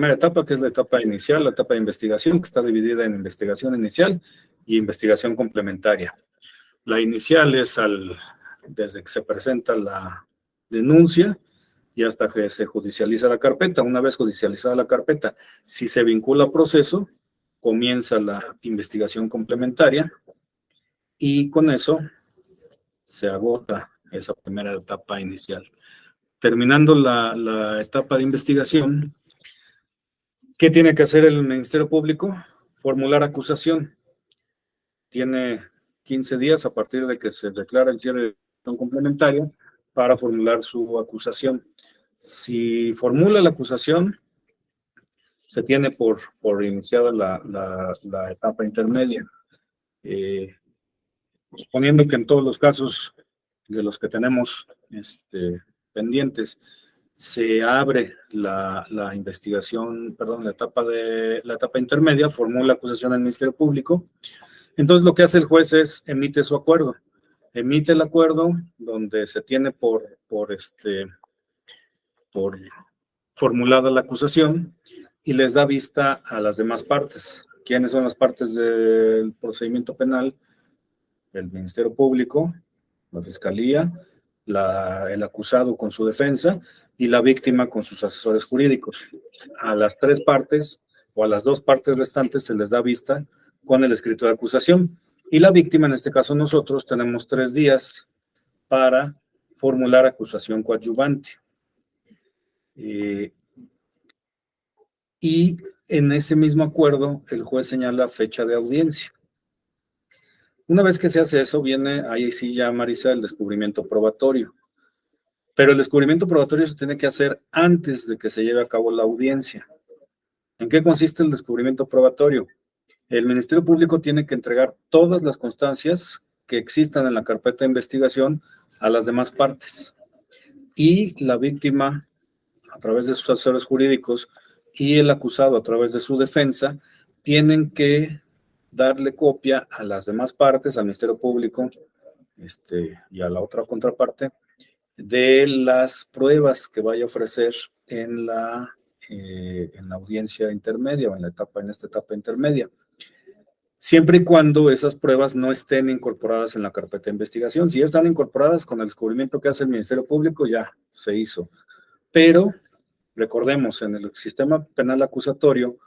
primera etapa, que es la etapa inicial, la etapa de investigación, que está dividida en investigación inicial y investigación complementaria. La inicial es desde que se presenta la denuncia y hasta que se judicializa la carpeta. Una vez judicializada la carpeta, si se vincula proceso, comienza la investigación complementaria y con eso se agota esa primera etapa inicial. Terminando la etapa de investigación, ¿qué tiene que hacer el Ministerio Público? Formular acusación. Tiene 15 días a partir de que se declara el cierre de investigación complementaria para formular su acusación. Si formula la acusación, se tiene por iniciada la etapa intermedia. Suponiendo que en todos los casos de los que tenemos pendientes, se abre la investigación, perdón, la etapa intermedia, formula acusación al Ministerio Público. Entonces lo que hace el juez es emite su acuerdo. Emite el acuerdo donde se tiene por formulada la acusación y les da vista a las demás partes. ¿Quiénes son las partes del procedimiento penal? El Ministerio Público, la Fiscalía, el acusado con su defensa y la víctima con sus asesores jurídicos. A las tres partes o a las dos partes restantes se les da vista con el escrito de acusación. Y la víctima, en este caso nosotros, tenemos 3 días para formular acusación coadyuvante. Y en ese mismo acuerdo, el juez señala fecha de audiencia. Una vez que se hace eso, viene ahí sí ya, Marisa, el descubrimiento probatorio. Pero el descubrimiento probatorio se tiene que hacer antes de que se lleve a cabo la audiencia. ¿En qué consiste el descubrimiento probatorio? El Ministerio Público tiene que entregar todas las constancias que existan en la carpeta de investigación a las demás partes. Y la víctima, a través de sus asesores jurídicos, y el acusado, a través de su defensa, tienen que darle copia a las demás partes, al Ministerio Público y a la otra contraparte, de las pruebas que vaya a ofrecer en la audiencia intermedia o en esta etapa intermedia. Siempre y cuando esas pruebas no estén incorporadas en la carpeta de investigación. Si están incorporadas con el descubrimiento que hace el Ministerio Público, ya se hizo. Pero, recordemos, en el sistema penal acusatorio,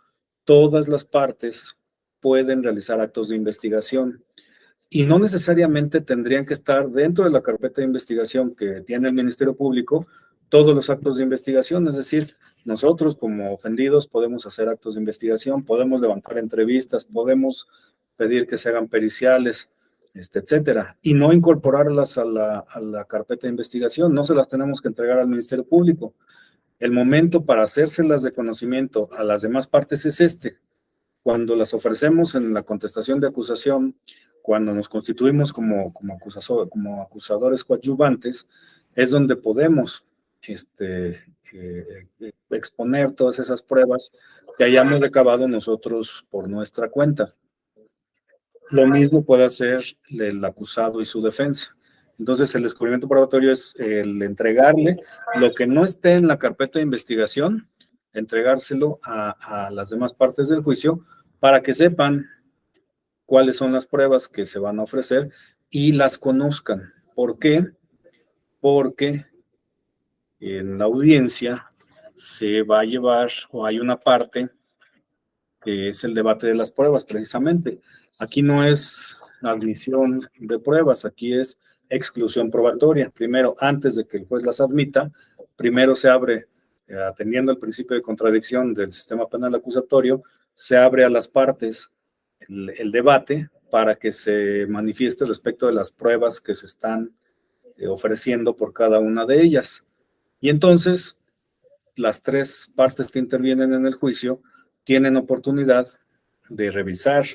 todas las partes pueden realizar actos de investigación y no necesariamente tendrían que estar dentro de la carpeta de investigación que tiene el Ministerio Público todos los actos de investigación. Es decir, nosotros como ofendidos podemos hacer actos de investigación, podemos levantar entrevistas, podemos pedir que se hagan periciales, etcétera, y no incorporarlas a la carpeta de investigación. No se las tenemos que entregar al Ministerio Público. El momento para hacérselas de conocimiento a las demás partes es cuando las ofrecemos en la contestación de acusación, cuando nos constituimos como acusadores coadyuvantes, es donde podemos exponer todas esas pruebas que hayamos recabado nosotros por nuestra cuenta. Lo mismo puede hacer el acusado y su defensa. Entonces, el descubrimiento probatorio es el entregarle lo que no esté en la carpeta de investigación, entregárselo a las demás partes del juicio para que sepan cuáles son las pruebas que se van a ofrecer y las conozcan. ¿Por qué? Porque en la audiencia se va a llevar, o hay una parte que es el debate de las pruebas, precisamente. Aquí no es admisión de pruebas, aquí es exclusión probatoria. Primero, antes de que el juez las admita, primero se abre, atendiendo el principio de contradicción del sistema penal acusatorio, se abre a las partes el debate para que se manifieste respecto de las pruebas que se están ofreciendo por cada una de ellas. Y entonces, las tres partes que intervienen en el juicio tienen oportunidad de revisar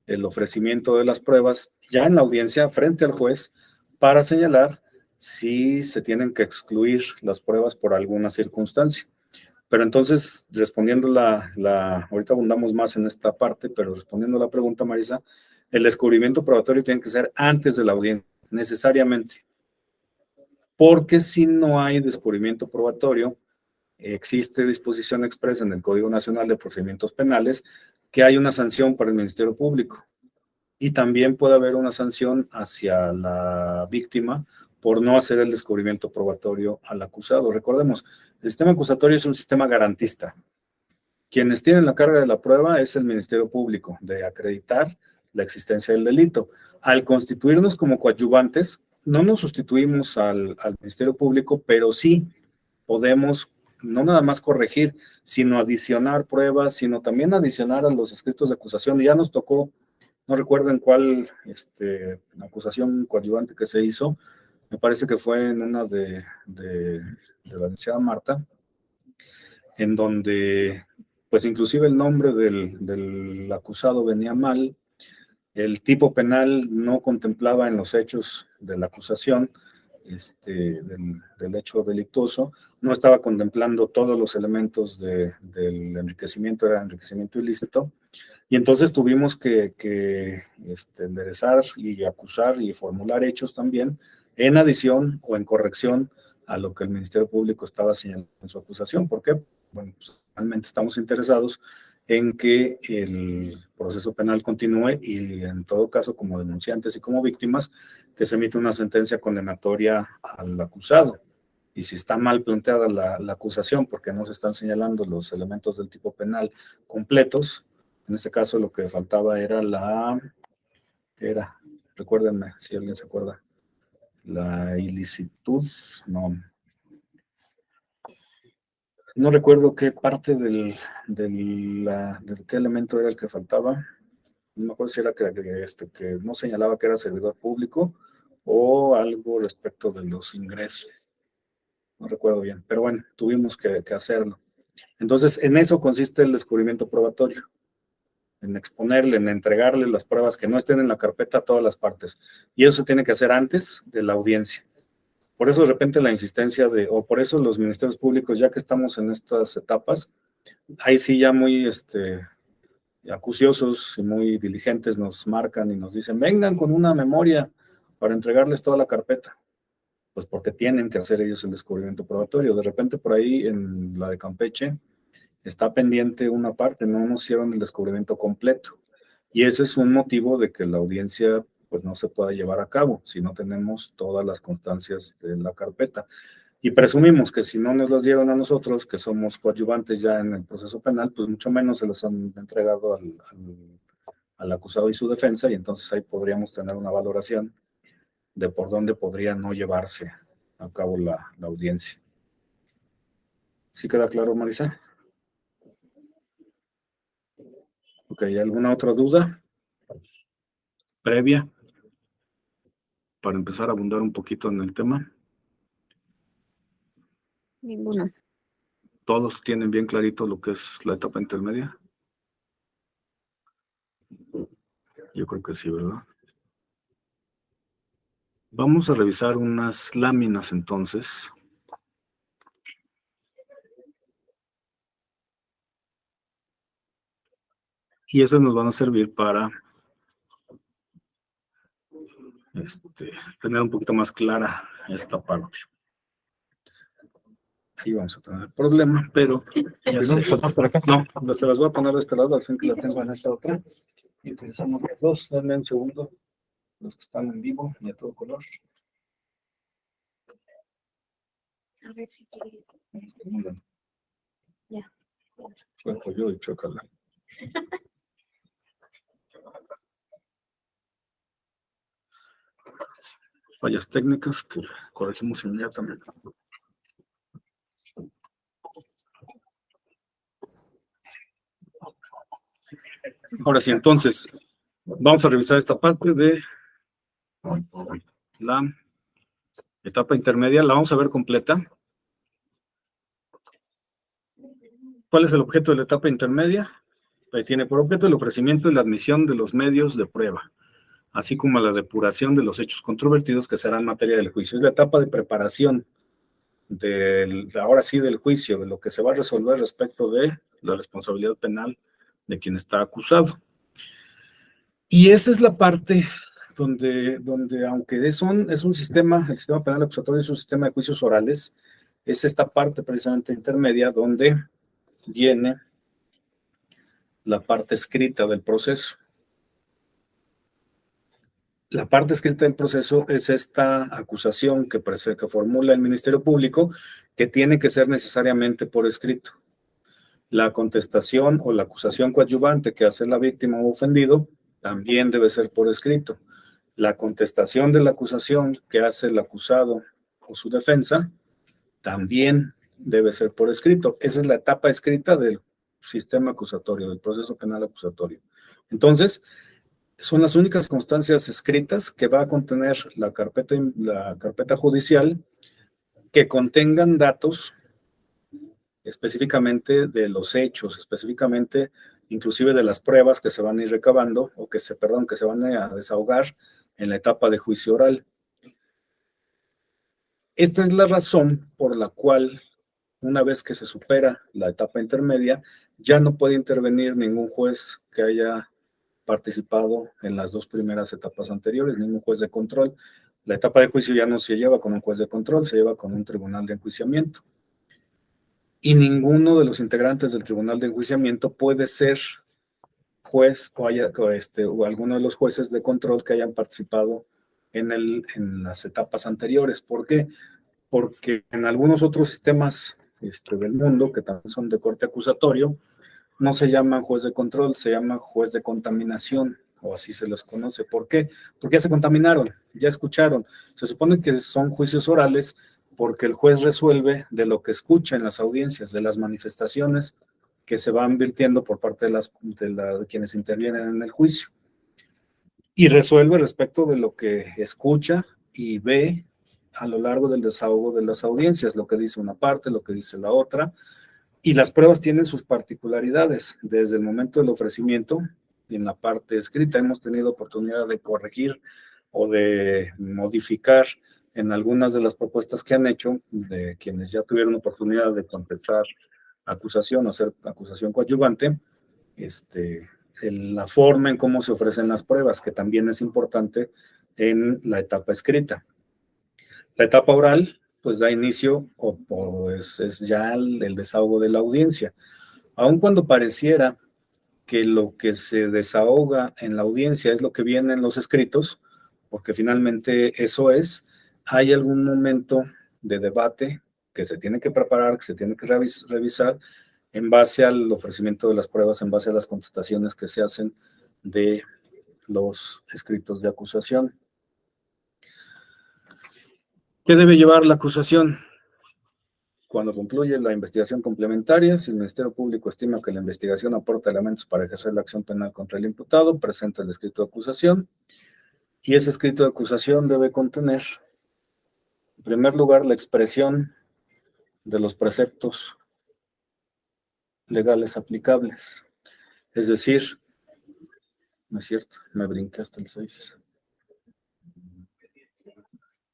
el ofrecimiento de las pruebas ya en la audiencia frente al juez para señalar si se tienen que excluir las pruebas por alguna circunstancia. Pero entonces, respondiendo ahorita abundamos más en esta parte, pero respondiendo a la pregunta, Marisa, el descubrimiento probatorio tiene que ser antes de la audiencia, necesariamente. Porque si no hay descubrimiento probatorio, existe disposición expresa en el Código Nacional de Procedimientos Penales que hay una sanción para el Ministerio Público. Y también puede haber una sanción hacia la víctima por no hacer el descubrimiento probatorio al acusado. Recordemos, el sistema acusatorio es un sistema garantista. Quienes tienen la carga de la prueba es el Ministerio Público, de acreditar la existencia del delito. Al constituirnos como coadyuvantes, no nos sustituimos al Ministerio Público, pero sí podemos no nada más corregir, sino adicionar pruebas, sino también adicionar a los escritos de acusación. Y ya nos tocó, no recuerdo en cuál acusación coadyuvante que se hizo, me parece que fue en una de la licenciada Marta, en donde pues inclusive el nombre del acusado venía mal, el tipo penal no contemplaba en los hechos de la acusación del hecho delictuoso, no estaba contemplando todos los elementos del enriquecimiento, era enriquecimiento ilícito, y entonces tuvimos que enderezar y acusar y formular hechos también en adición o en corrección a lo que el Ministerio Público estaba señalando en su acusación. ¿Por qué? Bueno, pues, realmente estamos interesados en que el proceso penal continúe y en todo caso como denunciantes y como víctimas que se emite una sentencia condenatoria al acusado. Y si está mal planteada la acusación porque no se están señalando los elementos del tipo penal completos, en este caso lo que faltaba era ¿qué era? Recuérdenme si alguien se acuerda. La ilicitud, no recuerdo qué parte de qué elemento era el que faltaba. No me acuerdo si era que no señalaba que era servidor público o algo respecto de los ingresos. No recuerdo bien, pero bueno, tuvimos que hacerlo. Entonces, en eso consiste el descubrimiento probatorio, en exponerle, en entregarle las pruebas que no estén en la carpeta a todas las partes. Y eso se tiene que hacer antes de la audiencia. Por eso de repente la insistencia o por eso los ministerios públicos, ya que estamos en estas etapas, ahí sí ya muy acuciosos y muy diligentes nos marcan y nos dicen, vengan con una memoria para entregarles toda la carpeta. Pues porque tienen que hacer ellos el descubrimiento probatorio. De repente por ahí en la de Campeche está pendiente una parte, no nos hicieron el descubrimiento completo. Y ese es un motivo de que la audiencia pues no se pueda llevar a cabo si no tenemos todas las constancias de la carpeta. Y presumimos que si no nos las dieron a nosotros, que somos coadyuvantes ya en el proceso penal, pues mucho menos se las han entregado al acusado y su defensa, y entonces ahí podríamos tener una valoración de por dónde podría no llevarse a cabo la audiencia. ¿Sí queda claro, Marisa? Ok, ¿alguna otra duda previa para empezar a abundar un poquito en el tema? Ninguna. ¿Todos tienen bien clarito lo que es la etapa intermedia? Yo creo que sí, ¿verdad? Vamos a revisar unas láminas entonces. Y esas nos van a servir para tener un poquito más clara esta parte. Ahí vamos a tener el problema, pero ya sé. No, se las voy a poner de este lado, al fin que las tengo en esta otra. Y utilizamos las dos. Denme un segundo, los que están en vivo y a todo color. A ver si quiere. Ya. Cuerpo yo y chócala. Fallas técnicas que corregimos inmediatamente. Ahora sí, entonces, vamos a revisar esta parte de la etapa intermedia. La vamos a ver completa. ¿Cuál es el objeto de la etapa intermedia? Tiene por objeto el ofrecimiento y la admisión de los medios de prueba, así como la depuración de los hechos controvertidos que serán materia del juicio. Es la etapa de preparación ahora sí del juicio, de lo que se va a resolver respecto de la responsabilidad penal de quien está acusado. Y esa es la parte donde aunque es un sistema, el sistema penal acusatorio es un sistema de juicios orales, es esta parte precisamente intermedia donde viene la parte escrita del proceso. La parte escrita del proceso es esta acusación que formula el Ministerio Público, que tiene que ser necesariamente por escrito. La contestación o la acusación coadyuvante que hace la víctima o ofendido también debe ser por escrito. La contestación de la acusación que hace el acusado o su defensa también debe ser por escrito. Esa es la etapa escrita del sistema acusatorio, del proceso penal acusatorio. Entonces, son las únicas constancias escritas que va a contener la carpeta judicial que contengan datos específicamente de los hechos, específicamente inclusive de las pruebas que se van a ir recabando o que se van a desahogar en la etapa de juicio oral. Esta es la razón por la cual, una vez que se supera la etapa intermedia, ya no puede intervenir ningún juez que haya participado en las dos primeras etapas anteriores, ningún juez de control. La etapa de juicio ya no se lleva con un juez de control, se lleva con un tribunal de enjuiciamiento. Y ninguno de los integrantes del tribunal de enjuiciamiento puede ser juez o alguno de los jueces de control que hayan participado en las etapas anteriores. ¿Por qué? Porque en algunos otros sistemas del mundo, que también son de corte acusatorio, no se llaman juez de control, se llama juez de contaminación, o así se los conoce. ¿Por qué? Porque ya se contaminaron, ya escucharon. Se supone que son juicios orales porque el juez resuelve de lo que escucha en las audiencias, de las manifestaciones que se van virtiendo por parte de quienes intervienen en el juicio. Y resuelve respecto de lo que escucha y ve a lo largo del desahogo de las audiencias, lo que dice una parte, lo que dice la otra. Y las pruebas tienen sus particularidades. Desde el momento del ofrecimiento, y en la parte escrita, hemos tenido oportunidad de corregir o de modificar en algunas de las propuestas que han hecho, de quienes ya tuvieron oportunidad de contestar acusación o hacer acusación coadyuvante, la forma en cómo se ofrecen las pruebas, que también es importante en la etapa escrita. La etapa oral, pues da inicio o es ya el desahogo de la audiencia. Aun cuando pareciera que lo que se desahoga en la audiencia es lo que viene en los escritos, porque finalmente eso es, hay algún momento de debate que se tiene que preparar, que se tiene que revisar en base al ofrecimiento de las pruebas, en base a las contestaciones que se hacen de los escritos de acusación. ¿Qué debe llevar la acusación? Cuando concluye la investigación complementaria, si el Ministerio Público estima que la investigación aporta elementos para ejercer la acción penal contra el imputado, presenta el escrito de acusación, y ese escrito de acusación debe contener, en primer lugar, la expresión de los preceptos legales aplicables. Es decir, no es cierto, me brinqué hasta el 6.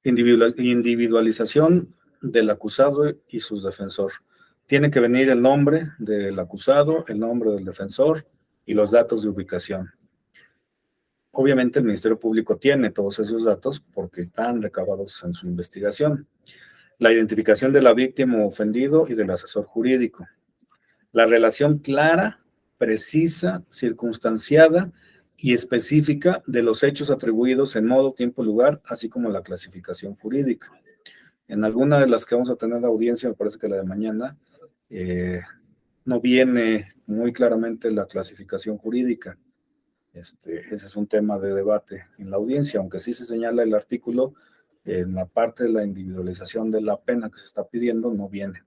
Individualización del acusado y su defensor. Tiene que venir el nombre del acusado, el nombre del defensor y los datos de ubicación. Obviamente el Ministerio Público tiene todos esos datos porque están recabados en su investigación. La identificación de la víctima o ofendido y del asesor jurídico. La relación clara, precisa, circunstanciada y específica de los hechos atribuidos en modo, tiempo y lugar, así como la clasificación jurídica. En alguna de las que vamos a tener la audiencia, me parece que la de mañana, no viene muy claramente la clasificación jurídica. Ese es un tema de debate en la audiencia, aunque sí se señala el artículo, en la parte de la individualización de la pena que se está pidiendo, no viene.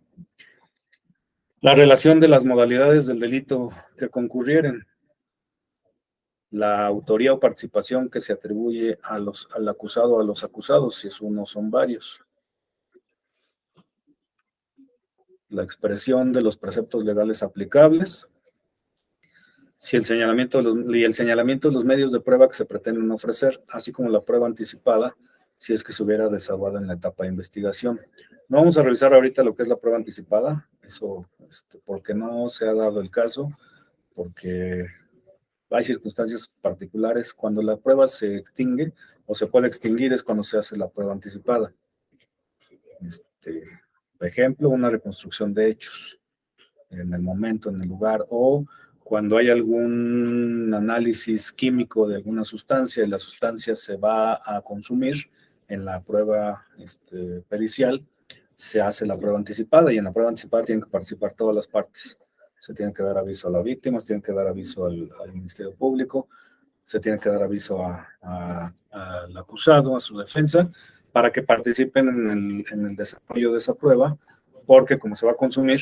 La relación de las modalidades del delito que concurrieren. La autoría o participación que se atribuye al acusado o a los acusados, si es uno o son varios. La expresión de los preceptos legales aplicables. Si el señalamiento de los medios de prueba que se pretenden ofrecer, así como la prueba anticipada, si es que se hubiera desahogado en la etapa de investigación. No vamos a revisar ahorita lo que es la prueba anticipada, eso porque no se ha dado el caso, porque hay circunstancias particulares. Cuando la prueba se extingue o se puede extinguir es cuando se hace la prueba anticipada. Por ejemplo, una reconstrucción de hechos en el momento, en el lugar, o cuando hay algún análisis químico de alguna sustancia y la sustancia se va a consumir en la prueba pericial, se hace la prueba anticipada y en la prueba anticipada tienen que participar todas las partes. Se tiene que dar aviso a la víctima, se tiene que dar aviso al Ministerio Público, se tiene que dar aviso al acusado, a su defensa, para que participen en el desarrollo de esa prueba, porque como se va a consumir,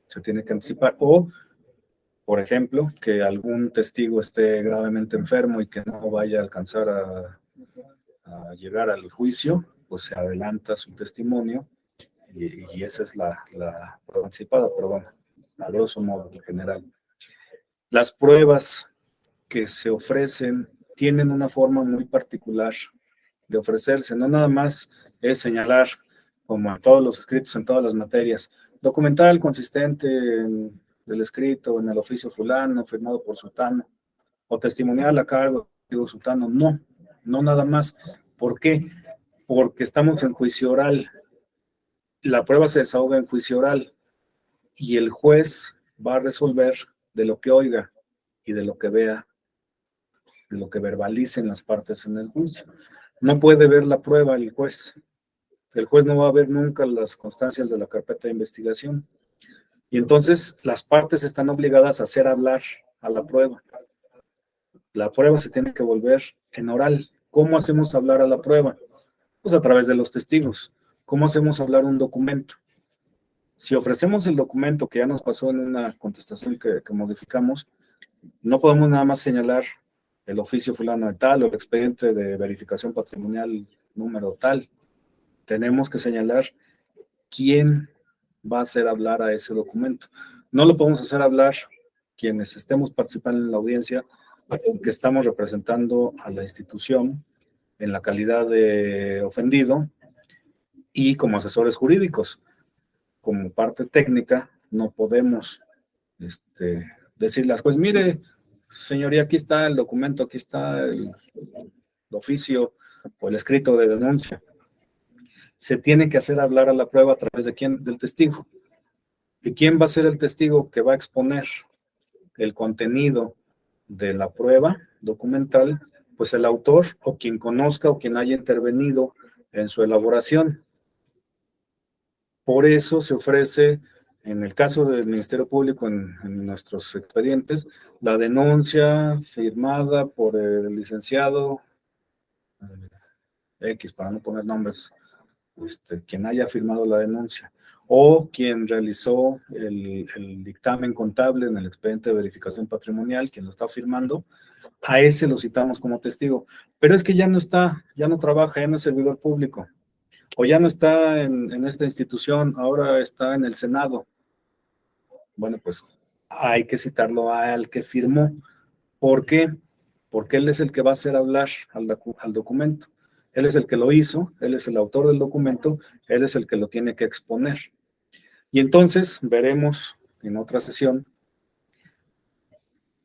se tiene que anticipar. O, por ejemplo, que algún testigo esté gravemente enfermo y que no vaya a alcanzar a llegar al juicio, pues se adelanta su testimonio y esa es la prueba anticipada, pero bueno, a grosso modo en general. Las pruebas que se ofrecen tienen una forma muy particular de ofrecerse, no nada más es señalar, como en todos los escritos, en todas las materias, documental consistente en el escrito, en el oficio fulano, firmado por sutano, o testimonial a cargo de sutano, no, no nada más. ¿Por qué? Porque estamos en juicio oral. La prueba se desahoga en juicio oral y el juez va a resolver de lo que oiga y de lo que vea, de lo que verbalicen las partes en el juicio. No puede ver la prueba el juez. El juez no va a ver nunca las constancias de la carpeta de investigación. Y entonces las partes están obligadas a hacer hablar a la prueba. La prueba se tiene que volver en oral. ¿Cómo hacemos hablar a la prueba? Pues a través de los testigos. ¿Cómo hacemos hablar un documento? Si ofrecemos el documento que ya nos pasó en una contestación que modificamos, no podemos nada más señalar el oficio fulano de tal o el expediente de verificación patrimonial número tal. Tenemos que señalar quién va a hacer hablar a ese documento. No lo podemos hacer hablar quienes estemos participando en la audiencia, que estamos representando a la institución en la calidad de ofendido y como asesores jurídicos. Como parte técnica, no podemos decirle al juez, mire, señoría, aquí está el documento, aquí está el oficio o el escrito de denuncia. Se tiene que hacer hablar a la prueba a través de quién, del testigo. ¿Y quién va a ser el testigo que va a exponer el contenido de la prueba documental? Pues el autor o quien conozca o quien haya intervenido en su elaboración. Por eso se ofrece, en el caso del Ministerio Público, en nuestros expedientes, la denuncia firmada por el licenciado X, para no poner nombres, quien haya firmado la denuncia, o quien realizó el dictamen contable en el expediente de verificación patrimonial, quien lo está firmando, a ese lo citamos como testigo. Pero es que ya no está, ya no trabaja, ya no es servidor público, o ya no está en esta institución, ahora está en el Senado. Bueno, pues hay que citarlo al que firmó. ¿Por qué? Porque él es el que va a hacer hablar al documento. Él es el que lo hizo, él es el autor del documento, él es el que lo tiene que exponer. Y entonces veremos en otra sesión,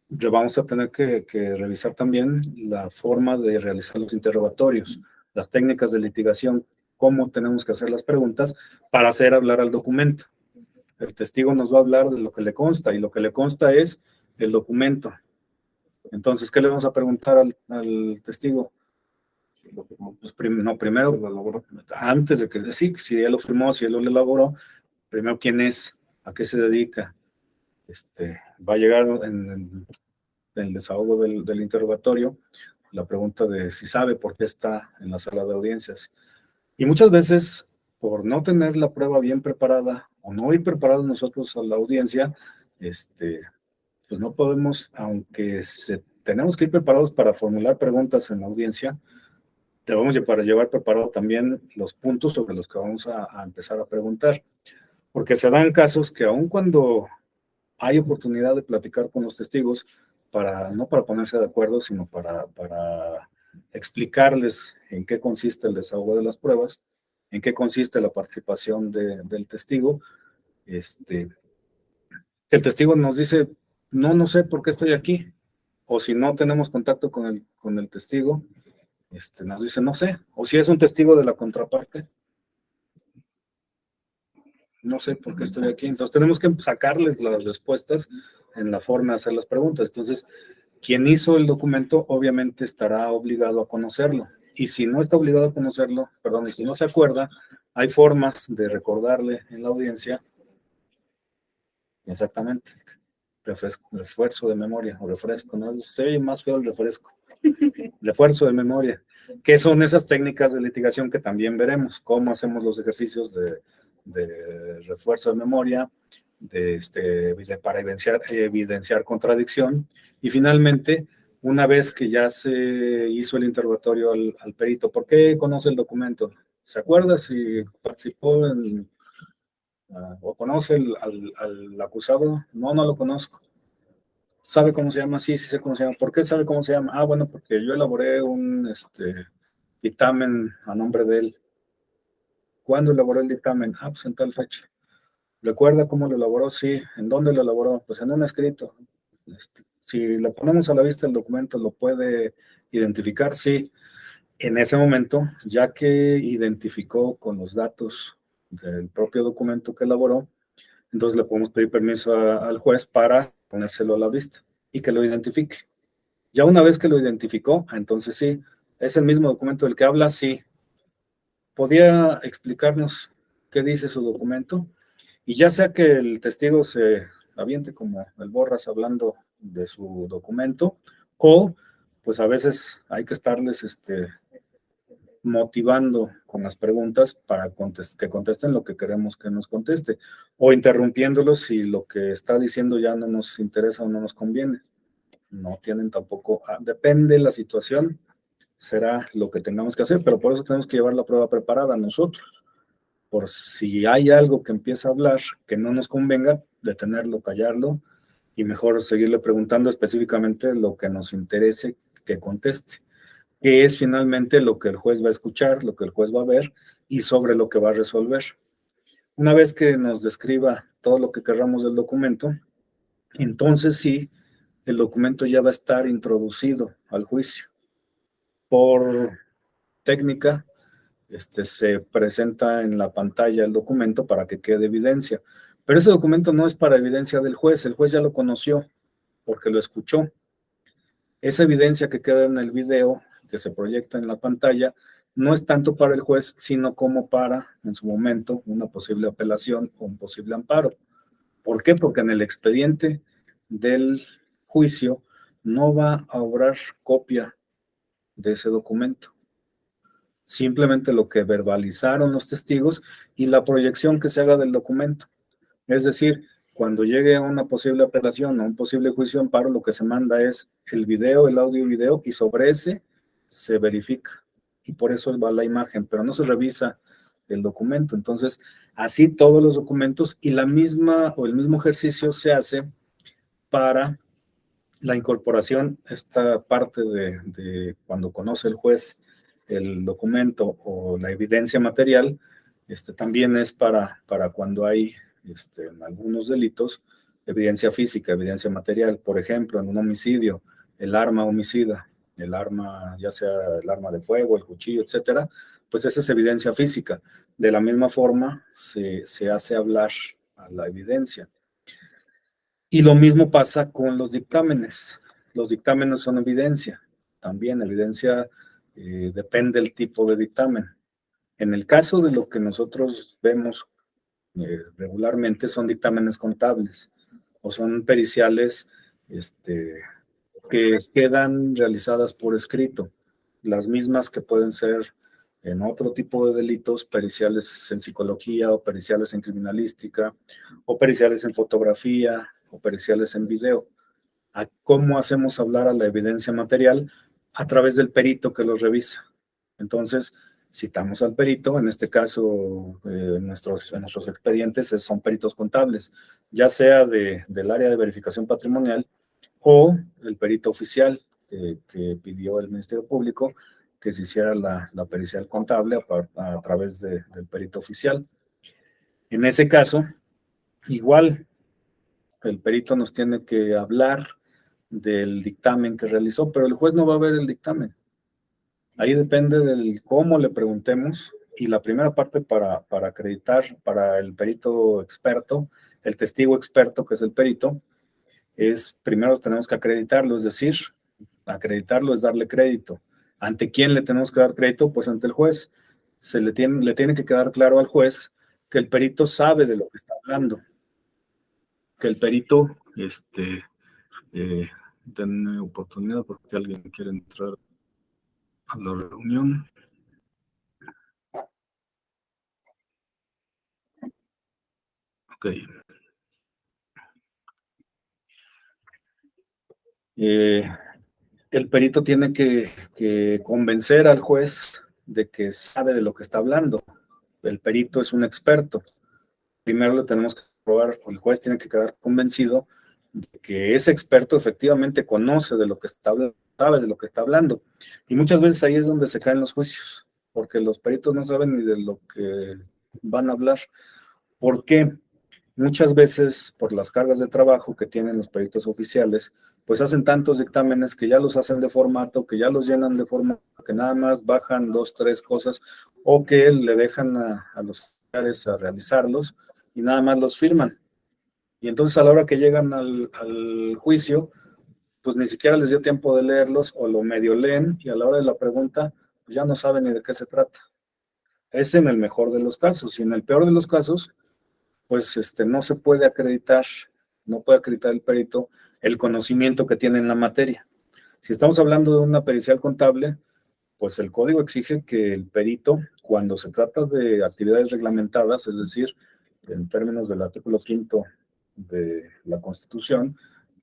vamos a tener que revisar también la forma de realizar los interrogatorios, las técnicas de litigación, cómo tenemos que hacer las preguntas para hacer hablar al documento. El testigo nos va a hablar de lo que le consta y lo que le consta es el documento. Entonces, ¿qué le vamos a preguntar al testigo? Pues primero, antes de que sí, si él lo firmó, si él lo elaboró, primero quién es, a qué se dedica. Va a llegar en el desahogo del interrogatorio la pregunta de si sabe por qué está en la sala de audiencias. Y muchas veces, por no tener la prueba bien preparada o no ir preparados nosotros a la audiencia, pues no podemos, aunque tenemos que ir preparados para formular preguntas en la audiencia, debemos llevar preparado también los puntos sobre los que vamos a empezar a preguntar, porque se dan casos que aun cuando hay oportunidad de platicar con los testigos, no para ponerse de acuerdo, sino para explicarles en qué consiste el desahogo de las pruebas, en qué consiste la participación del testigo, el testigo nos dice, no sé por qué estoy aquí, o si no tenemos contacto con el testigo, nos dice, no sé, o si es un testigo de la contraparte, no sé por qué estoy aquí. Entonces tenemos que sacarles las respuestas en la forma de hacer las preguntas. Entonces, quien hizo el documento obviamente estará obligado a conocerlo. Y si no está obligado a conocerlo, perdón, y si no se acuerda, hay formas de recordarle en la audiencia exactamente. Refuerzo de memoria o refresco, ¿no? Se oye más feo el refresco. Refuerzo de memoria, que son esas técnicas de litigación que también veremos, cómo hacemos los ejercicios de refuerzo de memoria, para evidenciar contradicción, y finalmente, una vez que ya se hizo el interrogatorio al perito, ¿por qué conoce el documento? ¿Se acuerda si participó o conoce al acusado? No, no lo conozco. ¿Sabe cómo se llama? Sí, sí sé cómo se llama. ¿Por qué sabe cómo se llama? Ah, bueno, porque yo elaboré un dictamen a nombre de él. ¿Cuándo elaboró el dictamen? Ah, pues en tal fecha. ¿Recuerda cómo lo elaboró? Sí. ¿En dónde lo elaboró? Pues en un escrito. Si le ponemos a la vista el documento, ¿lo puede identificar? Sí. En ese momento, ya que identificó con los datos del propio documento que elaboró, entonces le podemos pedir permiso al juez para ponérselo a la vista y que lo identifique. Ya una vez que lo identificó, entonces sí, es el mismo documento del que habla, sí. ¿Podría explicarnos qué dice su documento? Y ya sea que el testigo se aviente como el Borras hablando de su documento, o pues a veces hay que estarles motivando con las preguntas para que contesten lo que queremos que nos conteste, o interrumpiéndolos si lo que está diciendo ya no nos interesa o no nos conviene. No tienen tampoco, depende de la situación, será lo que tengamos que hacer, pero por eso tenemos que llevar la prueba preparada nosotros, por si hay algo que empieza a hablar que no nos convenga, detenerlo, callarlo, y mejor seguirle preguntando específicamente lo que nos interese que conteste, que es finalmente lo que el juez va a escuchar, lo que el juez va a ver y sobre lo que va a resolver. Una vez que nos describa todo lo que querramos del documento, entonces sí, el documento ya va a estar introducido al juicio. Por técnica, se presenta en la pantalla el documento para que quede evidencia. Pero ese documento no es para evidencia del juez, el juez ya lo conoció porque lo escuchó. Esa evidencia que queda en el video, que se proyecta en la pantalla, no es tanto para el juez, sino como para, en su momento, una posible apelación o un posible amparo. ¿Por qué? Porque en el expediente del juicio no va a obrar copia de ese documento. Simplemente lo que verbalizaron los testigos y la proyección que se haga del documento. Es decir, cuando llegue a una posible apelación o un posible juicio de amparo, lo que se manda es el video, el audio y video, y sobre ese se verifica. Y por eso va la imagen, pero no se revisa el documento. Entonces, así todos los documentos y la misma o el mismo ejercicio se hace para la incorporación, esta parte de cuando conoce el juez el documento o la evidencia material, también es para cuando hay en algunos delitos, evidencia física, evidencia material. Por ejemplo, en un homicidio, el arma homicida, el arma, ya sea el arma de fuego, el cuchillo, etcétera, pues esa es evidencia física. De la misma forma, se hace hablar a la evidencia. Y lo mismo pasa con los dictámenes. Los dictámenes son evidencia. También evidencia depende del tipo de dictamen. En el caso de lo que nosotros vemos regularmente son dictámenes contables o son periciales que quedan realizadas por escrito. Las mismas que pueden ser en otro tipo de delitos, periciales en psicología o periciales en criminalística o periciales en fotografía o periciales en video. ¿A cómo hacemos hablar a la evidencia material? A través del perito que los revisa. Entonces, citamos al perito, en este caso, en nuestros expedientes son peritos contables, ya sea del área de verificación patrimonial o el perito oficial que pidió el Ministerio Público que se hiciera la pericial contable a través del perito oficial. En ese caso, igual, el perito nos tiene que hablar del dictamen que realizó, pero el juez no va a ver el dictamen. Ahí depende del cómo le preguntemos y la primera parte para acreditar para el perito experto, el testigo experto que es el perito, es primero tenemos que acreditarlo, es decir, acreditarlo es darle crédito. ¿Ante quién le tenemos que dar crédito? Pues ante el juez. Le tiene que quedar claro al juez que el perito sabe de lo que está hablando, que el perito, denme oportunidad porque alguien quiere entrar a la reunión. Ok. El perito tiene que convencer al juez de que sabe de lo que está hablando. El perito es un experto. Primero le tenemos que probar, el juez tiene que quedar convencido de que ese experto efectivamente conoce de lo que está hablando, sabe de lo que está hablando. Y muchas veces ahí es donde se caen los juicios, porque los peritos no saben ni de lo que van a hablar. ¿Por qué? Muchas veces por las cargas de trabajo que tienen los peritos oficiales, pues hacen tantos dictámenes que ya los hacen de formato, que ya los llenan de formato, que nada más bajan dos, tres cosas, o que le dejan a los oficiales a realizarlos y nada más los firman. Y entonces a la hora que llegan al juicio, pues ni siquiera les dio tiempo de leerlos o lo medio leen y a la hora de la pregunta, pues ya no saben ni de qué se trata. Es en el mejor de los casos y en el peor de los casos, pues no se puede acreditar, no puede acreditar el perito el conocimiento que tiene en la materia. Si estamos hablando de una pericial contable, pues el código exige que el perito, cuando se trata de actividades reglamentadas, es decir, en términos del artículo 5 de la Constitución,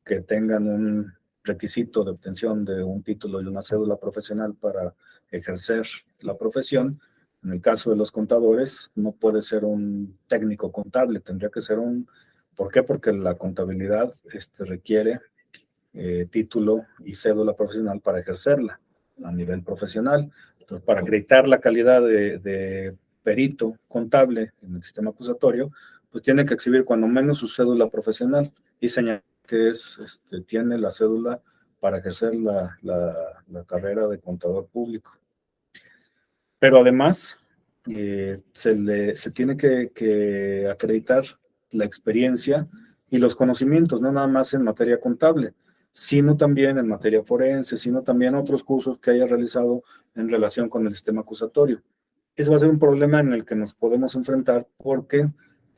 que tengan un requisito de obtención de un título y una cédula profesional para ejercer la profesión. En el caso de los contadores, no puede ser un técnico contable, tendría que ser un... ¿Por qué? Porque la contabilidad requiere título y cédula profesional para ejercerla a nivel profesional. Entonces, para acreditar la calidad de perito contable en el sistema acusatorio, pues tiene que exhibir cuando menos su cédula profesional y señalar que tiene la cédula para ejercer la carrera de contador público. Pero además, se tiene que acreditar la experiencia y los conocimientos, no nada más en materia contable, sino también en materia forense, sino también otros cursos que haya realizado en relación con el sistema acusatorio. Ese va a ser un problema en el que nos podemos enfrentar porque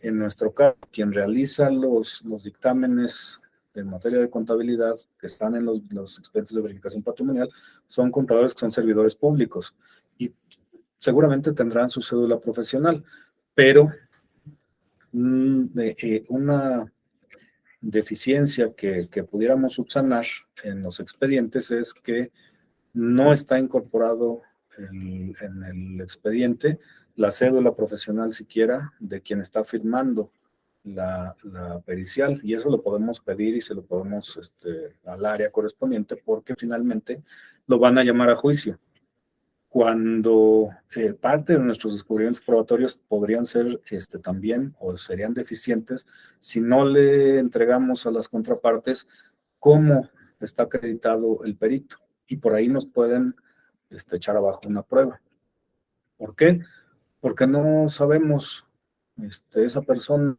en nuestro caso, quien realiza los dictámenes en materia de contabilidad que están en los expedientes de verificación patrimonial son contadores que son servidores públicos y seguramente tendrán su cédula profesional, pero una deficiencia que pudiéramos subsanar en los expedientes es que no está incorporado en el expediente la cédula profesional siquiera de quien está firmando la pericial, y eso lo podemos pedir y se lo podemos al área correspondiente porque finalmente lo van a llamar a juicio. Cuando parte de nuestros descubrimientos probatorios podrían ser también o serían deficientes si no le entregamos a las contrapartes cómo está acreditado el perito y por ahí nos pueden echar abajo una prueba. ¿Por qué? Porque no sabemos esa persona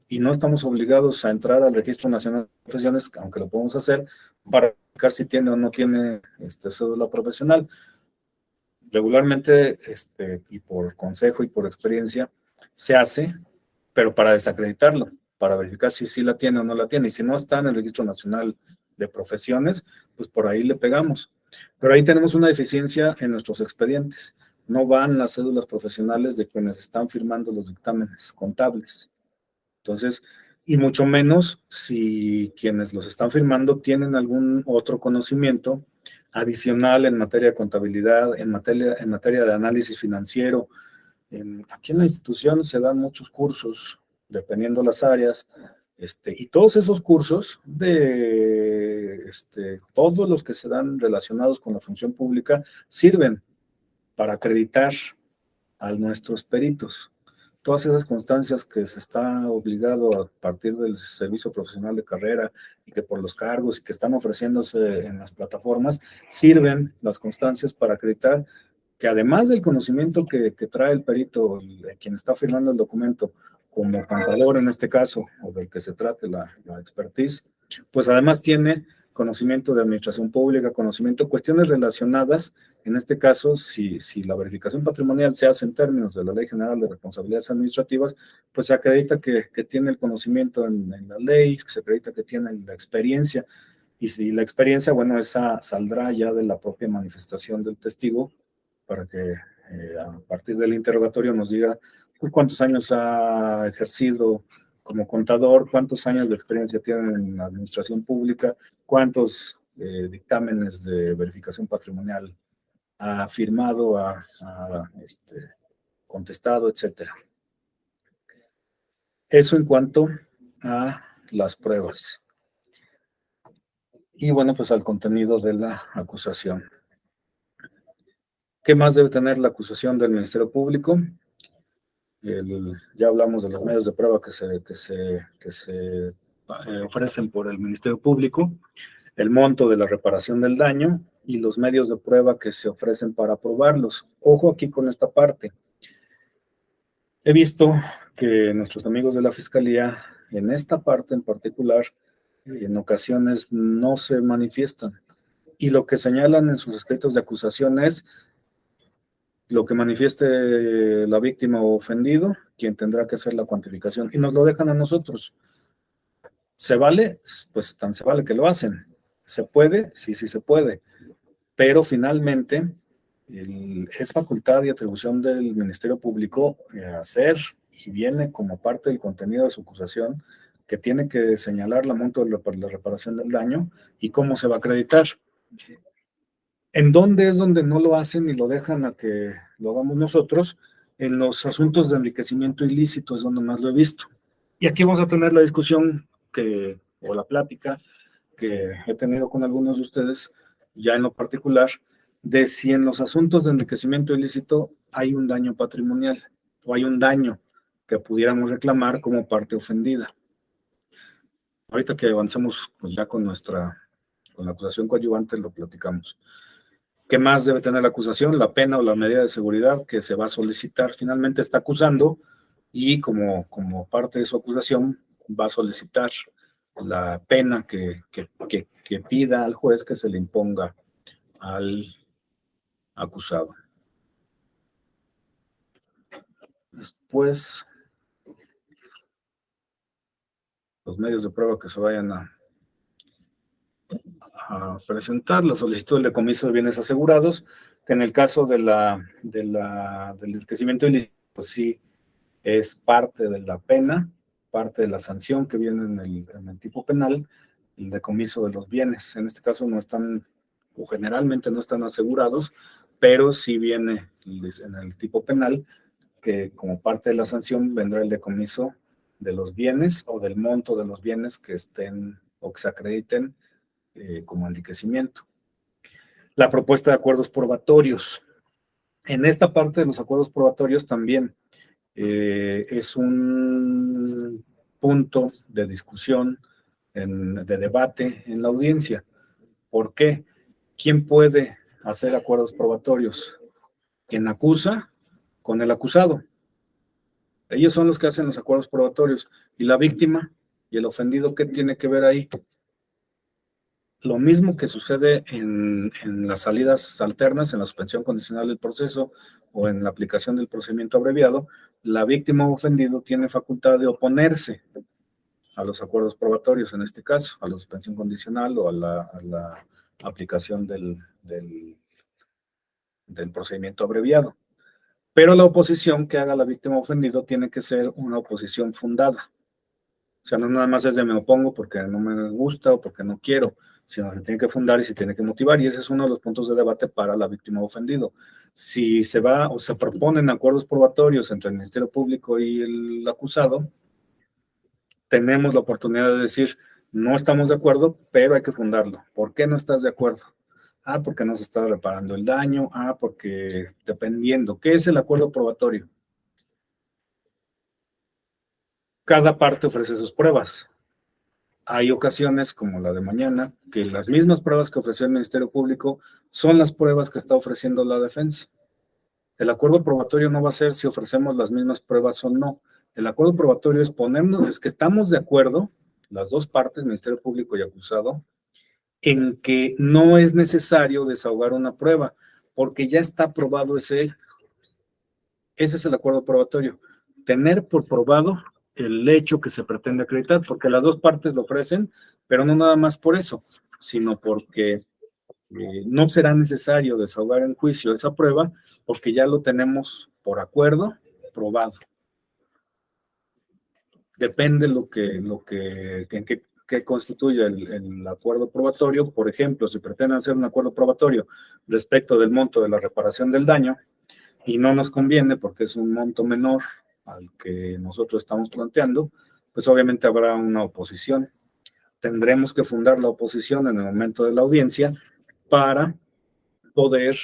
y no estamos obligados a entrar al Registro Nacional de Profesiones, aunque lo podemos hacer, para verificar si tiene o no tiene cédula profesional. Regularmente, y por consejo y por experiencia, se hace, pero para desacreditarlo, para verificar si sí la tiene o no la tiene. Y si no está en el Registro Nacional de Profesiones, pues por ahí le pegamos. Pero ahí tenemos una deficiencia en nuestros expedientes. No van las cédulas profesionales de quienes están firmando los dictámenes contables. Entonces, y mucho menos si quienes los están firmando tienen algún otro conocimiento adicional en materia de contabilidad, en materia de análisis financiero. Aquí en la institución se dan muchos cursos, dependiendo las áreas, y todos esos cursos todos los que se dan relacionados con la función pública sirven para acreditar a nuestros peritos. Todas esas constancias que se está obligado a partir del servicio profesional de carrera y que por los cargos y que están ofreciéndose en las plataformas, sirven las constancias para acreditar que además del conocimiento que trae el perito, quien está firmando el documento, como contador en este caso, o del que se trate la expertise, pues además tiene conocimiento de administración pública, conocimiento, cuestiones relacionadas, en este caso, si la verificación patrimonial se hace en términos de la Ley General de Responsabilidades Administrativas, pues se acredita que tiene el conocimiento en la ley, se acredita que tiene la experiencia, y si la experiencia, bueno, esa saldrá ya de la propia manifestación del testigo, para que a partir del interrogatorio nos diga cuántos años ha ejercido como contador, cuántos años de experiencia tiene en la administración pública, cuántos dictámenes de verificación patrimonial ha firmado, ha contestado, etcétera. Eso en cuanto a las pruebas. Y bueno, pues al contenido de la acusación. ¿Qué más debe tener la acusación del Ministerio Público? Ya hablamos de los medios de prueba que se ofrecen por el Ministerio Público, el monto de la reparación del daño y los medios de prueba que se ofrecen para probarlos. Ojo aquí con esta parte. He visto que nuestros amigos de la Fiscalía, en esta parte en particular, en ocasiones no se manifiestan. Y lo que señalan en sus escritos de acusación es lo que manifieste la víctima o ofendido, quien tendrá que hacer la cuantificación, y nos lo dejan a nosotros. ¿Se vale? Pues tan se vale que lo hacen. ¿Se puede? Sí, sí se puede. Pero finalmente es facultad y atribución del Ministerio Público hacer, y viene como parte del contenido de su acusación, que tiene que señalar la monto de la reparación del daño y cómo se va a acreditar. ¿En dónde es donde no lo hacen y lo dejan a que lo hagamos nosotros? En los asuntos de enriquecimiento ilícito es donde más lo he visto. Y aquí vamos a tener la discusión o la plática que he tenido con algunos de ustedes, ya en lo particular, de si en los asuntos de enriquecimiento ilícito hay un daño patrimonial o hay un daño que pudiéramos reclamar como parte ofendida. Ahorita que avancemos pues ya con la acusación coadyuvante lo platicamos. ¿Qué más debe tener la acusación? La pena o la medida de seguridad que se va a solicitar. Finalmente está acusando y como parte de su acusación va a solicitar la pena que pida al juez que se le imponga al acusado. Después, los medios de prueba que se vayan a presentar, la solicitud del decomiso de bienes asegurados, que en el caso del enriquecimiento ilícito, pues sí es parte de la pena, parte de la sanción que viene en el tipo penal, el decomiso de los bienes. En este caso no están, o generalmente no están asegurados, pero sí viene en el tipo penal, que como parte de la sanción vendrá el decomiso de los bienes o del monto de los bienes que estén o que se acrediten como enriquecimiento. La propuesta de acuerdos probatorios. En esta parte de los acuerdos probatorios también es un punto de discusión, de debate en la audiencia. ¿Por qué? ¿Quién puede hacer acuerdos probatorios? Quien acusa con el acusado. Ellos son los que hacen los acuerdos probatorios. ¿Y la víctima y el ofendido qué tiene que ver ahí? Lo mismo que sucede en las salidas alternas, en la suspensión condicional del proceso o en la aplicación del procedimiento abreviado, la víctima o ofendido tiene facultad de oponerse a los acuerdos probatorios, en este caso, a la suspensión condicional o a la aplicación del procedimiento abreviado. Pero la oposición que haga la víctima o ofendido tiene que ser una oposición fundada. O sea, no nada más es de me opongo porque no me gusta o porque no quiero, sino que se tiene que fundar y se tiene que motivar, y ese es uno de los puntos de debate para la víctima ofendido. Si se va o se proponen acuerdos probatorios entre el Ministerio Público y el acusado, tenemos la oportunidad de decir, no estamos de acuerdo, pero hay que fundarlo. ¿Por qué no estás de acuerdo? Porque no se está reparando el daño. Porque dependiendo. ¿Qué es el acuerdo probatorio? Cada parte ofrece sus pruebas. Hay ocasiones, como la de mañana, que las mismas pruebas que ofreció el Ministerio Público son las pruebas que está ofreciendo la defensa. El acuerdo probatorio no va a ser si ofrecemos las mismas pruebas o no. El acuerdo probatorio es ponernos, es que estamos de acuerdo, las dos partes, Ministerio Público y acusado, en que no es necesario desahogar una prueba, porque ya está probado ese hecho. Ese es el acuerdo probatorio. Tener por probado el hecho que se pretende acreditar, porque las dos partes lo ofrecen, pero no nada más por eso, sino porque no será necesario desahogar en juicio esa prueba, porque ya lo tenemos por acuerdo probado. Depende que constituye el acuerdo probatorio. Por ejemplo, si pretenden hacer un acuerdo probatorio respecto del monto de la reparación del daño, y no nos conviene porque es un monto menor al que nosotros estamos planteando, pues obviamente habrá una oposición. Tendremos que fundar la oposición en el momento de la audiencia para poder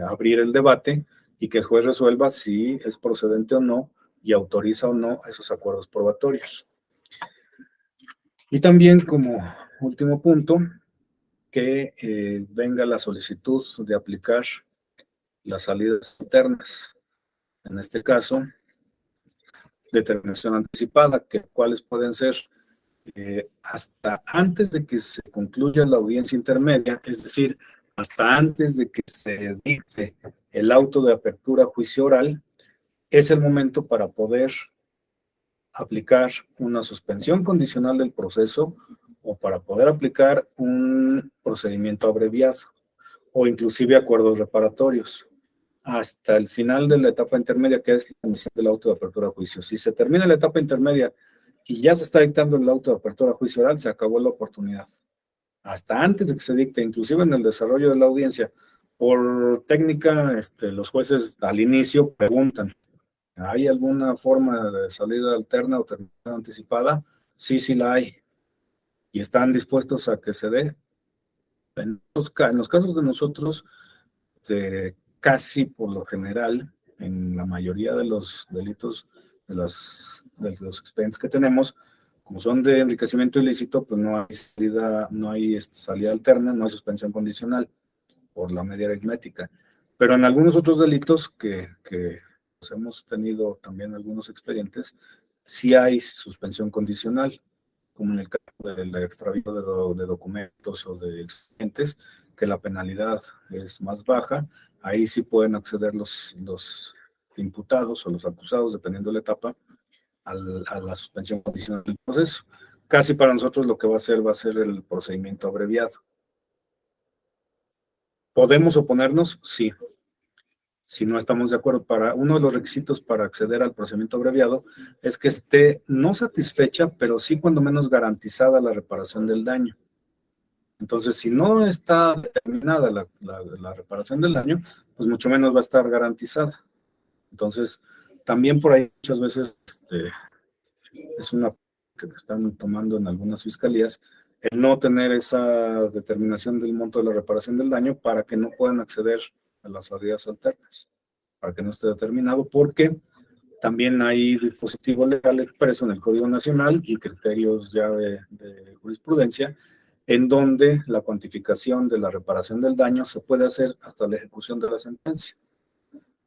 abrir el debate y que el juez resuelva si es procedente o no y autoriza o no esos acuerdos probatorios. Y también como último punto, que venga la solicitud de aplicar las salidas alternas. En este caso, determinación anticipada, que cuáles pueden ser hasta antes de que se concluya la audiencia intermedia, es decir, hasta antes de que se dicte el auto de apertura a juicio oral, es el momento para poder aplicar una suspensión condicional del proceso o para poder aplicar un procedimiento abreviado o inclusive acuerdos reparatorios hasta el final de la etapa intermedia, que es la emisión del auto de apertura a juicio. Si se termina la etapa intermedia y ya se está dictando el auto de apertura a juicio oral, se acabó la oportunidad. Hasta antes de que se dicte, inclusive en el desarrollo de la audiencia, por técnica, los jueces al inicio preguntan, ¿hay alguna forma de salida alterna o terminación anticipada? Sí, sí la hay. Y están dispuestos a que se dé. En los casos de nosotros, casi por lo general, en la mayoría de los delitos, de los expedientes que tenemos, como son de enriquecimiento ilícito, pues no hay salida alterna, no hay suspensión condicional por la media aritmética. Pero en algunos otros delitos que pues, hemos tenido también algunos expedientes, sí hay suspensión condicional, como en el caso del extravío de documentos o de expedientes, que la penalidad es más baja. Ahí sí pueden acceder los imputados o los acusados, dependiendo de la etapa, a la suspensión condicional del proceso. Casi para nosotros lo que va a ser el procedimiento abreviado. ¿Podemos oponernos? Sí. Si no estamos de acuerdo, uno de los requisitos para acceder al procedimiento abreviado es que esté no satisfecha, pero sí cuando menos garantizada la reparación del daño. Entonces, si no está determinada la reparación del daño, pues mucho menos va a estar garantizada. Entonces, también por ahí muchas veces es una que están tomando en algunas fiscalías, el no tener esa determinación del monto de la reparación del daño para que no puedan acceder a las salidas alternas, para que no esté determinado, porque también hay dispositivo legal expreso en el Código Nacional y criterios ya de jurisprudencia, en donde la cuantificación de la reparación del daño se puede hacer hasta la ejecución de la sentencia.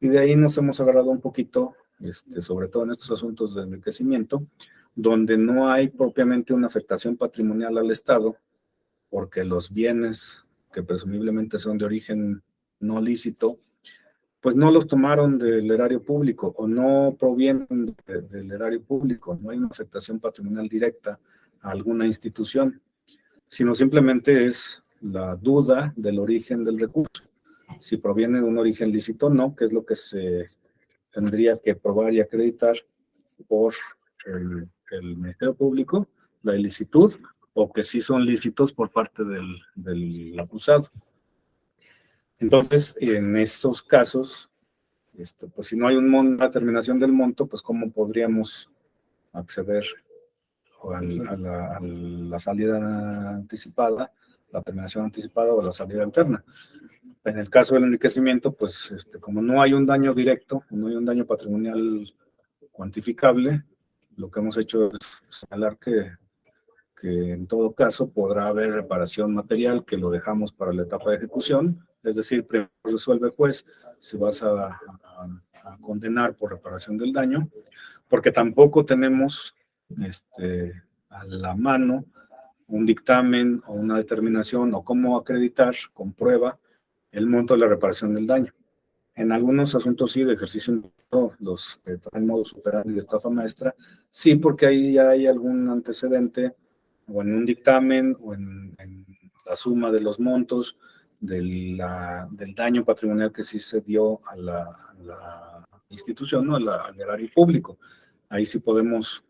Y de ahí nos hemos agarrado un poquito, sobre todo en estos asuntos de enriquecimiento, donde no hay propiamente una afectación patrimonial al Estado, porque los bienes que presumiblemente son de origen no lícito, pues no los tomaron del erario público o no provienen del erario público, no hay una afectación patrimonial directa a alguna institución, sino simplemente es la duda del origen del recurso, si proviene de un origen lícito o no, que es lo que se tendría que probar y acreditar por el Ministerio Público, la ilicitud, o que sí son lícitos por parte del acusado. Entonces, en esos casos, pues si no hay una determinación del monto, pues cómo podríamos acceder a la salida anticipada, la terminación anticipada o la salida alterna. En el caso del enriquecimiento, pues como no hay un daño directo, no hay un daño patrimonial cuantificable, lo que hemos hecho es señalar que en todo caso podrá haber reparación material, que lo dejamos para la etapa de ejecución, Es decir, primero resuelve el juez si vas a condenar por reparación del daño, porque tampoco tenemos a la mano un dictamen o una determinación o cómo acreditar con prueba el monto de la reparación del daño. En algunos asuntos sí, de ejercicio, los que traen modus operandi de estafa maestra, sí, porque ahí ya hay algún antecedente o en un dictamen o en la suma de los montos del daño patrimonial que sí se dio a la institución, ¿no? Al erario público. Ahí sí podemos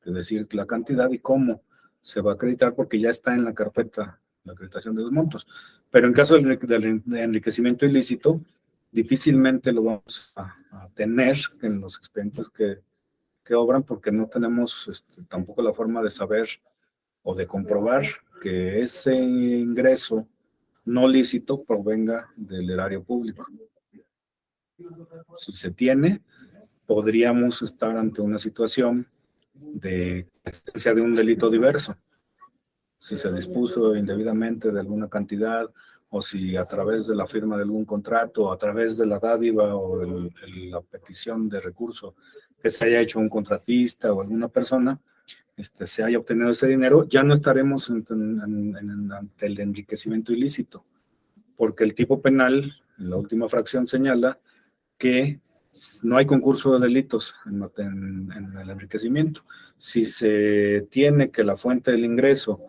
decir la cantidad y cómo se va a acreditar porque ya está en la carpeta la acreditación de los montos. Pero en caso del enriquecimiento ilícito, difícilmente lo vamos a tener en los expedientes que obran porque no tenemos tampoco la forma de saber o de comprobar que ese ingreso no lícito provenga del erario público. Si se tiene, podríamos estar ante una situación de existencia de un delito diverso. Si se dispuso indebidamente de alguna cantidad o si a través de la firma de algún contrato o a través de la dádiva o la petición de recurso que se haya hecho un contratista o alguna persona, se haya obtenido ese dinero, ya no estaremos ante el enriquecimiento ilícito, porque el tipo penal, en la última fracción, señala que no hay concurso de delitos en el enriquecimiento. Si se tiene que la fuente del ingreso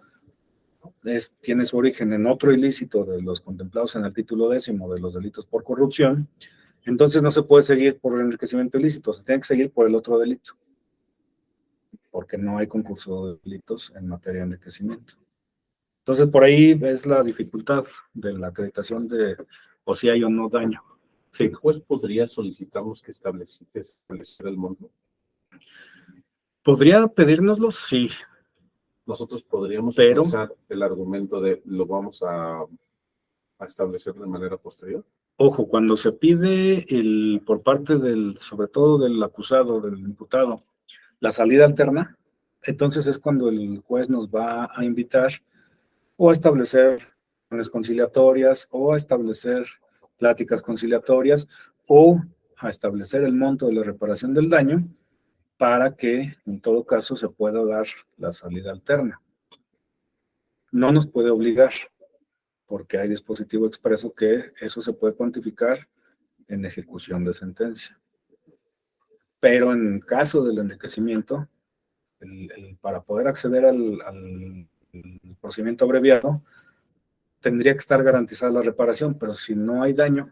tiene su origen en otro ilícito de los contemplados en el título 10º de los delitos por corrupción, entonces no se puede seguir por el enriquecimiento ilícito, se tiene que seguir por el otro delito, porque no hay concurso de delitos en materia de enriquecimiento. Entonces, por ahí es la dificultad de la acreditación de o si hay o no daño. Sí. ¿El juez podría solicitarnos que establecer el monto? ¿Podría pedírnoslo? Sí. Nosotros podríamos usar el argumento de lo vamos a establecer de manera posterior. Ojo, cuando se pide por parte sobre todo del acusado, del imputado, la salida alterna, entonces es cuando el juez nos va a invitar o a establecer reuniones conciliatorias o a establecer pláticas conciliatorias o a establecer el monto de la reparación del daño para que en todo caso se pueda dar la salida alterna. No nos puede obligar, porque hay dispositivo expreso que eso se puede cuantificar en ejecución de sentencia. Pero en caso del enriquecimiento, para poder acceder al procedimiento abreviado, tendría que estar garantizada la reparación, pero si no hay daño,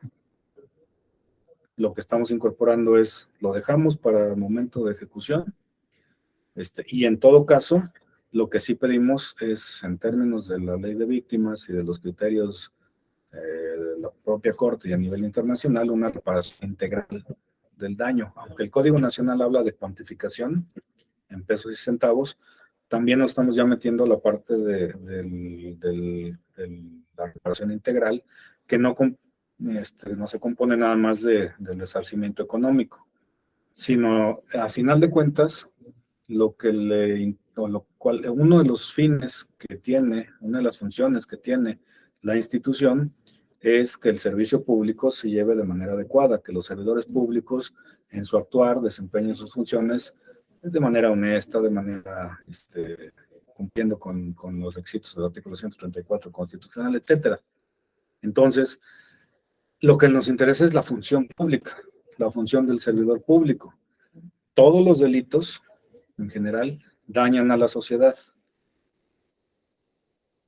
lo que estamos incorporando es, lo dejamos para el momento de ejecución, y en todo caso, lo que sí pedimos es, en términos de la ley de víctimas y de los criterios de la propia Corte y a nivel internacional, una reparación integral del daño. Aunque el Código Nacional habla de cuantificación en pesos y centavos, también nos estamos ya metiendo la parte de la reparación integral, que no se compone nada más del resarcimiento económico, sino a final de cuentas, uno de los fines que tiene, una de las funciones que tiene la institución es que el servicio público se lleve de manera adecuada, que los servidores públicos en su actuar desempeñen sus funciones de manera honesta, de manera cumpliendo con los requisitos del artículo 134 constitucional, etcétera. Entonces, lo que nos interesa es la función pública, la función del servidor público. Todos los delitos, en general, dañan a la sociedad.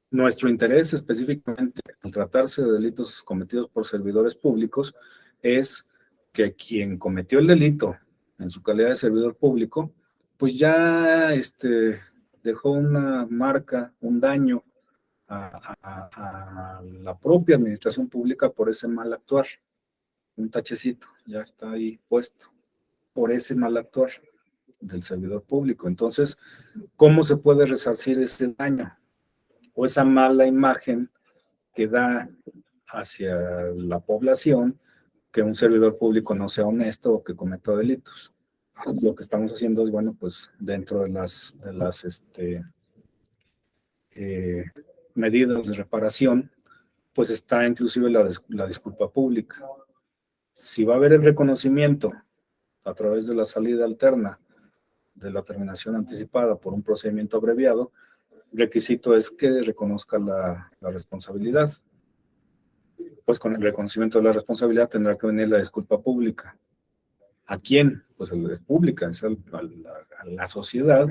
Nuestro interés específicamente al tratarse de delitos cometidos por servidores públicos es que quien cometió el delito en su calidad de servidor público, pues ya dejó una marca, un daño a la propia administración pública por ese mal actuar. Un tachecito ya está ahí puesto por ese mal actuar del servidor público. Entonces, ¿cómo se puede resarcir ese daño o esa mala imagen que da hacia la población que un servidor público no sea honesto o que cometa delitos? Lo que estamos haciendo es, bueno, pues dentro de las medidas de reparación, pues está inclusive la disculpa pública. Si va a haber el reconocimiento a través de la salida alterna de la terminación anticipada por un procedimiento abreviado, el requisito es que reconozca la responsabilidad. Pues con el reconocimiento de la responsabilidad tendrá que venir la disculpa pública. ¿A quién? Pues es pública, es a la sociedad,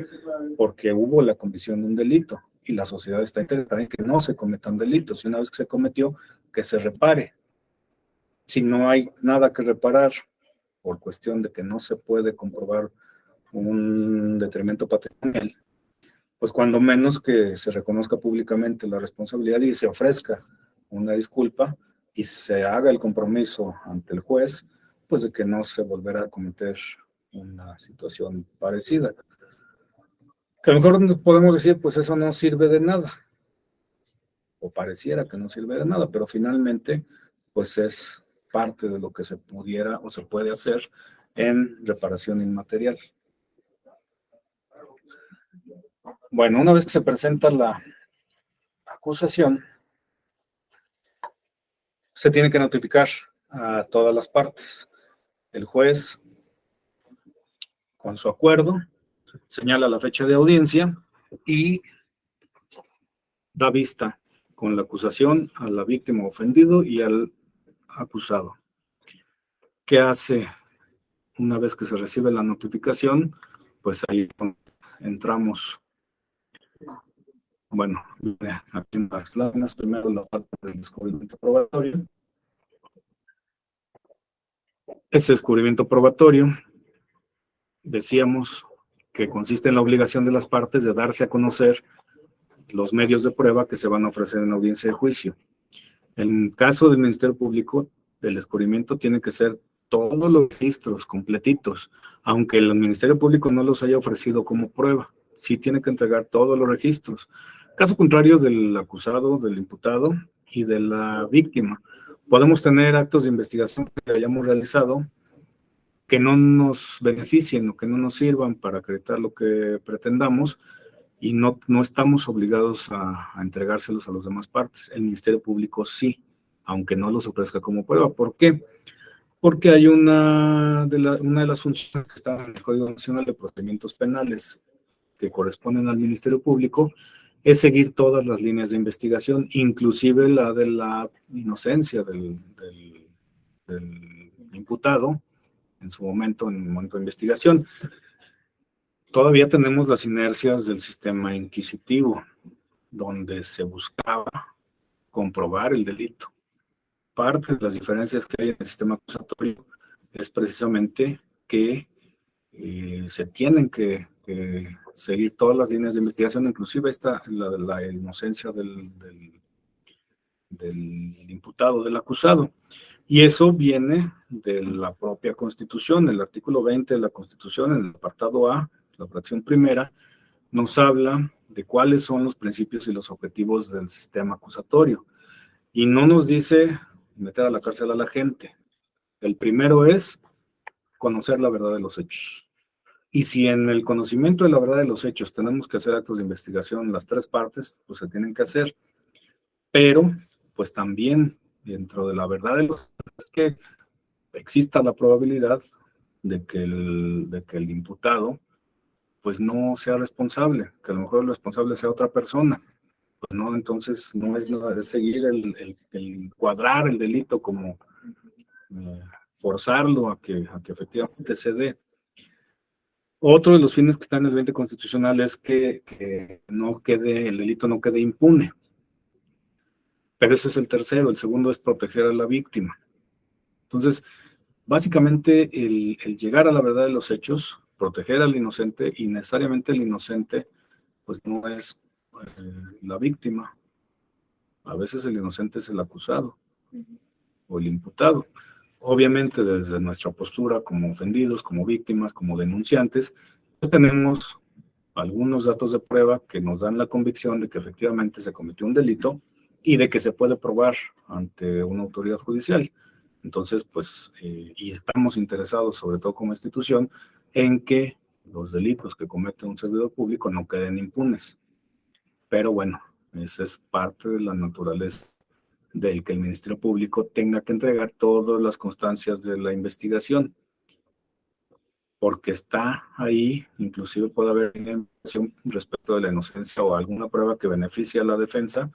porque hubo la comisión de un delito y la sociedad está interesada en que no se cometan delitos. Y una vez que se cometió, que se repare. Si no hay nada que reparar por cuestión de que no se puede comprobar un detrimento patrimonial, pues cuando menos que se reconozca públicamente la responsabilidad y se ofrezca una disculpa y se haga el compromiso ante el juez, pues de que no se volverá a cometer una situación parecida. Que a lo mejor nos podemos decir, pues eso no sirve de nada, o pareciera que no sirve de nada, pero finalmente, pues es parte de lo que se pudiera o se puede hacer en reparación inmaterial. Bueno, una vez que se presenta la acusación, se tiene que notificar a todas las partes. El juez, con su acuerdo, señala la fecha de audiencia y da vista con la acusación a la víctima ofendido y al acusado. ¿Qué hace una vez que se recibe la notificación? Pues ahí entramos. Bueno, aquí en las láminas, primero la parte del descubrimiento probatorio. Ese descubrimiento probatorio, decíamos que consiste en la obligación de las partes de darse a conocer los medios de prueba que se van a ofrecer en la audiencia de juicio. En caso del Ministerio Público, el descubrimiento tiene que ser todos los registros completitos, aunque el Ministerio Público no los haya ofrecido como prueba, sí tiene que entregar todos los registros. Caso contrario del acusado, del imputado y de la víctima. Podemos tener actos de investigación que hayamos realizado que no nos beneficien o que no nos sirvan para acreditar lo que pretendamos y no estamos obligados a entregárselos a las demás partes. El Ministerio Público sí, aunque no los ofrezca como prueba. ¿Por qué? Porque hay una de las funciones que está en el Código Nacional de Procedimientos Penales que corresponden al Ministerio Público, es seguir todas las líneas de investigación, inclusive la de la inocencia del imputado en su momento, en el momento de investigación. Todavía tenemos las inercias del sistema inquisitivo, donde se buscaba comprobar el delito. Parte de las diferencias que hay en el sistema acusatorio es precisamente que se tienen que seguir todas las líneas de investigación, inclusive la inocencia del imputado, del acusado. Y eso viene de la propia Constitución. El artículo 20 de la Constitución, en el apartado A, la fracción primera, nos habla de cuáles son los principios y los objetivos del sistema acusatorio. Y no nos dice meter a la cárcel a la gente. El primero es conocer la verdad de los hechos. Y si en el conocimiento de la verdad de los hechos tenemos que hacer actos de investigación, las tres partes, pues se tienen que hacer. Pero, pues también dentro de la verdad de los hechos es que exista la probabilidad de que el imputado pues no sea responsable, que a lo mejor el responsable sea otra persona. Pues no, entonces no es nada de seguir el cuadrar el delito como forzarlo a que efectivamente se dé. Otro de los fines que está en el 20 constitucional es que no quede, el delito no quede impune. Pero ese es el tercero. El segundo es proteger a la víctima. Entonces, básicamente el llegar a la verdad de los hechos, proteger al inocente, y necesariamente el inocente pues no es la víctima. A veces el inocente es el acusado o el imputado. Obviamente desde nuestra postura como ofendidos, como víctimas, como denunciantes, pues tenemos algunos datos de prueba que nos dan la convicción de que efectivamente se cometió un delito y de que se puede probar ante una autoridad judicial. Entonces, pues, y estamos interesados, sobre todo como institución, en que los delitos que comete un servidor público no queden impunes. Pero bueno, esa es parte de la naturaleza del que el Ministerio Público tenga que entregar todas las constancias de la investigación, porque está ahí, inclusive puede haber información respecto de la inocencia o alguna prueba que beneficie a la defensa,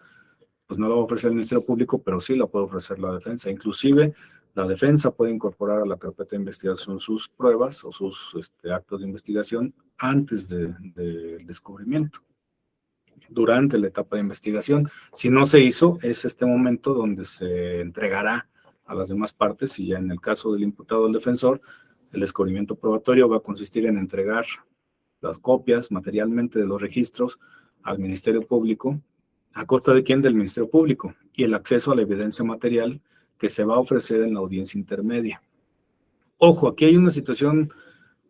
pues no la va a ofrecer el Ministerio Público, pero sí la puede ofrecer la defensa. Inclusive la defensa puede incorporar a la carpeta de investigación sus pruebas o sus actos de investigación antes del descubrimiento, durante la etapa de investigación. Si no se hizo, es este momento donde se entregará a las demás partes, y ya en el caso del imputado o el defensor, el descubrimiento probatorio va a consistir en entregar las copias materialmente de los registros al Ministerio Público. ¿A costa de quién? Del Ministerio Público, y el acceso a la evidencia material que se va a ofrecer en la audiencia intermedia. Ojo, aquí hay una situación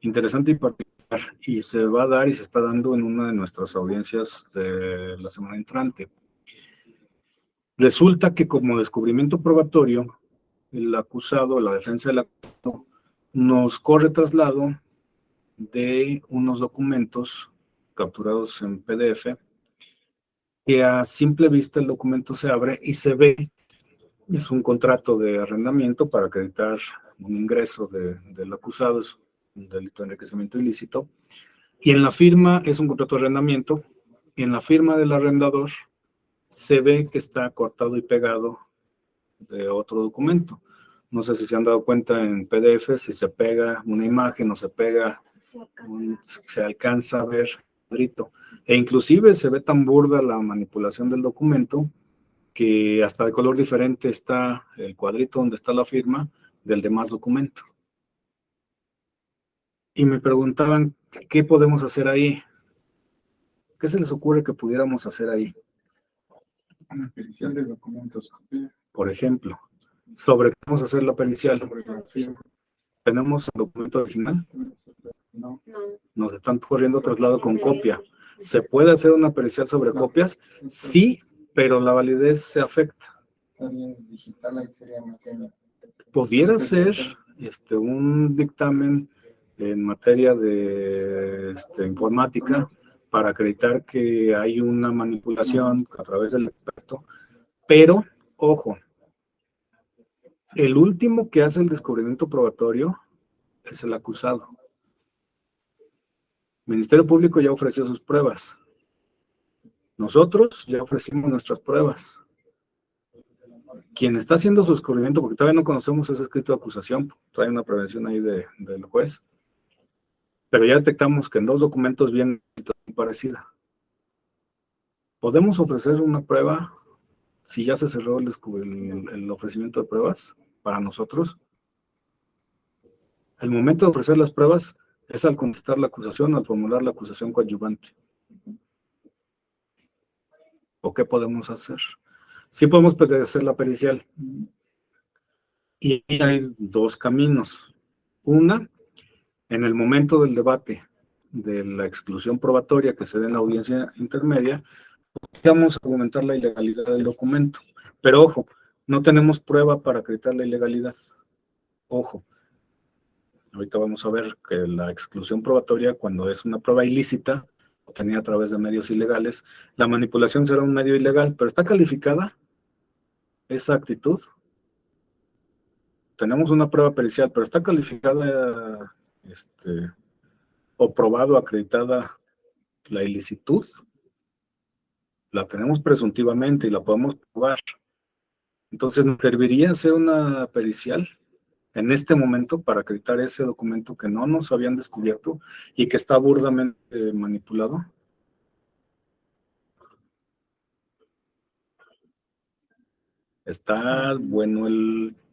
interesante y particular, y se va a dar y se está dando en una de nuestras audiencias de la semana entrante. Resulta que como descubrimiento probatorio, el acusado, la defensa del acusado, nos corre traslado de unos documentos capturados en PDF, que a simple vista el documento se abre y se ve, es un contrato de arrendamiento para acreditar un ingreso del acusado, es un delito de enriquecimiento ilícito, y en la firma, es un contrato de arrendamiento, y en la firma del arrendador se ve que está cortado y pegado de otro documento. No sé si se han dado cuenta en PDF, si se pega una imagen o se pega, se alcanza a ver el cuadrito. E inclusive se ve tan burda la manipulación del documento que hasta de color diferente está el cuadrito donde está la firma del demás documento. Y me preguntaban, ¿qué podemos hacer ahí? ¿Qué se les ocurre que pudiéramos hacer ahí? Una pericial de documentos. Por ejemplo, ¿sobre qué vamos a hacer la pericial? Sobre la firma. ¿Tenemos el documento original? No. Nos están corriendo traslado con copia. ¿Se puede hacer una pericial sobre copias? Sí, pero la validez se afecta. También digital ahí sería materia. Pudiera ser un dictamen en materia de informática para acreditar que hay una manipulación a través del experto, pero, ojo, el último que hace el descubrimiento probatorio es el acusado. El Ministerio Público ya ofreció sus pruebas. Nosotros ya ofrecimos nuestras pruebas. Quien está haciendo su descubrimiento, porque todavía no conocemos ese escrito de acusación, trae una prevención ahí del juez, pero ya detectamos que en dos documentos viene una situación parecida. ¿Podemos ofrecer una prueba si ya se cerró el ofrecimiento de pruebas para nosotros? El momento de ofrecer las pruebas es al contestar la acusación, al formular la acusación coadyuvante. ¿O qué podemos hacer? Sí podemos hacer la pericial. Y hay dos caminos. Una, en el momento del debate de la exclusión probatoria que se dé en la audiencia intermedia, vamos a argumentar la ilegalidad del documento. Pero ojo, no tenemos prueba para acreditar la ilegalidad. Ojo. Ahorita vamos a ver que la exclusión probatoria, cuando es una prueba ilícita, obtenida a través de medios ilegales, la manipulación será un medio ilegal, pero está calificada esa actitud. Tenemos una prueba pericial, pero está calificada o probado, acreditada la ilicitud. La tenemos presuntivamente y la podemos probar. Entonces, ¿nos serviría hacer una pericial en este momento para acreditar ese documento que no nos habían descubierto y que está burdamente manipulado? Está bueno,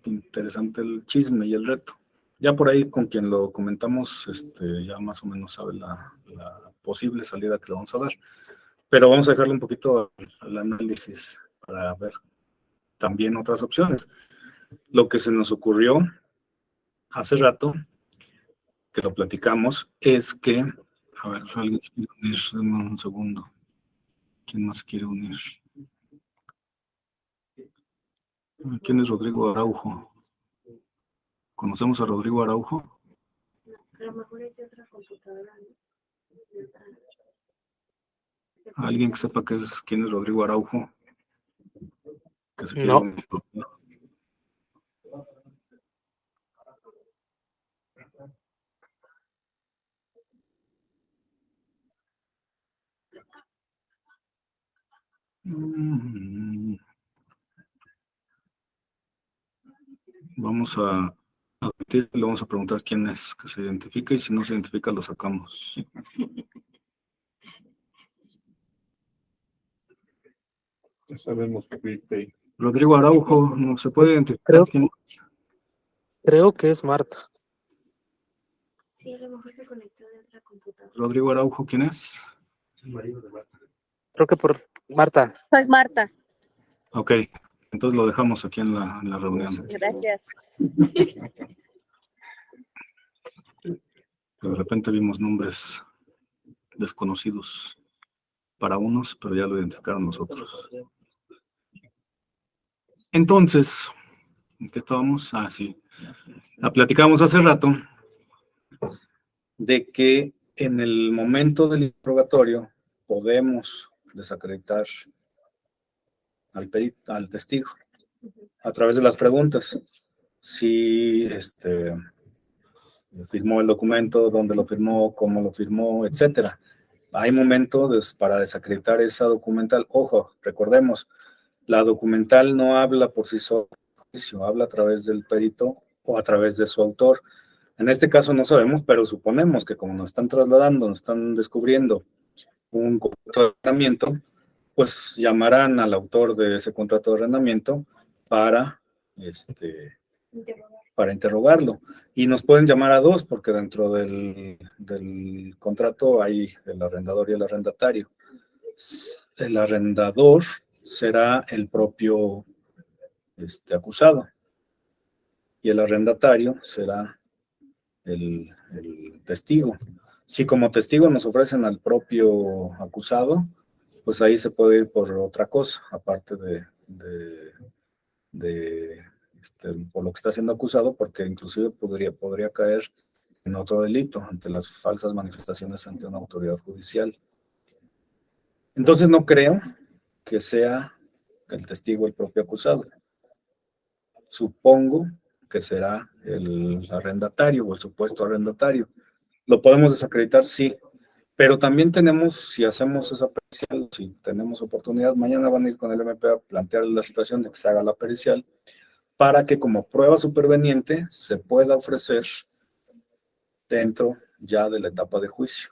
interesante el chisme y el reto. Ya por ahí con quien lo comentamos, ya más o menos sabe la posible salida que le vamos a dar. Pero vamos a dejarle un poquito al análisis para ver también otras opciones. Lo que se nos ocurrió hace rato, que lo platicamos, es que, a ver, alguien se quiere unir, dame un segundo. ¿Quién más quiere unir? ¿Quién es Rodrigo Araujo? ¿Conocemos a Rodrigo Araujo? A lo mejor es de otra computadora, ¿no? ¿Alguien que sepa quién es Rodrigo Araujo? que se quiere No. unir. Vamos a admitir, le vamos a preguntar quién es, que se identifique, y si no se identifica lo sacamos. Ya sabemos que Rodrigo Araujo, ¿no se puede identificar quién es? Creo que es Marta. Sí, a lo mejor se conectó de otra computadora. Rodrigo Araujo, ¿quién es? Creo que por Marta. Soy Marta. Ok, entonces lo dejamos aquí en la reunión. Gracias. De repente vimos nombres desconocidos para unos, pero ya lo identificaron nosotros. Entonces, ¿en qué estábamos? Ah, sí. La platicamos hace rato de que en el momento del interrogatorio podemos desacreditar al perito, al testigo, a través de las preguntas. Si firmó el documento, dónde lo firmó, cómo lo firmó, etcétera. Hay momentos para desacreditar esa documental. Ojo, recordemos, la documental no habla por sí sola, habla a través del perito o a través de su autor. En este caso no sabemos, pero suponemos que como nos están trasladando, nos están descubriendo un contrato de arrendamiento, pues llamarán al autor de ese contrato de arrendamiento para interrogarlo. Y nos pueden llamar a dos, porque dentro del contrato hay el arrendador y el arrendatario. El arrendador será el propio acusado y el arrendatario será el testigo. Si como testigo nos ofrecen al propio acusado, pues ahí se puede ir por otra cosa, aparte por lo que está siendo acusado, porque inclusive podría caer en otro delito ante las falsas manifestaciones ante una autoridad judicial. Entonces no creo que sea el testigo el propio acusado. Supongo que será el arrendatario o el supuesto arrendatario. ¿Lo podemos desacreditar? Sí. Pero también tenemos, si hacemos esa pericial, si tenemos oportunidad, mañana van a ir con el MP a plantear la situación de que se haga la pericial para que como prueba superveniente se pueda ofrecer dentro ya de la etapa de juicio.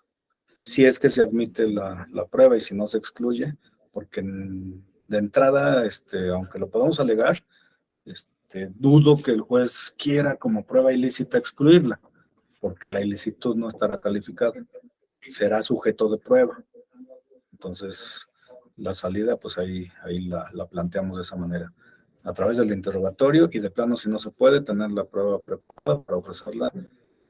Si es que se admite la prueba y si no se excluye, porque de entrada, aunque lo podamos alegar, dudo que el juez quiera como prueba ilícita excluirla, porque la ilicitud no estará calificada, será sujeto de prueba. Entonces, la salida, pues ahí la planteamos de esa manera, a través del interrogatorio y de plano, si no se puede, tener la prueba preparada para ofrecerla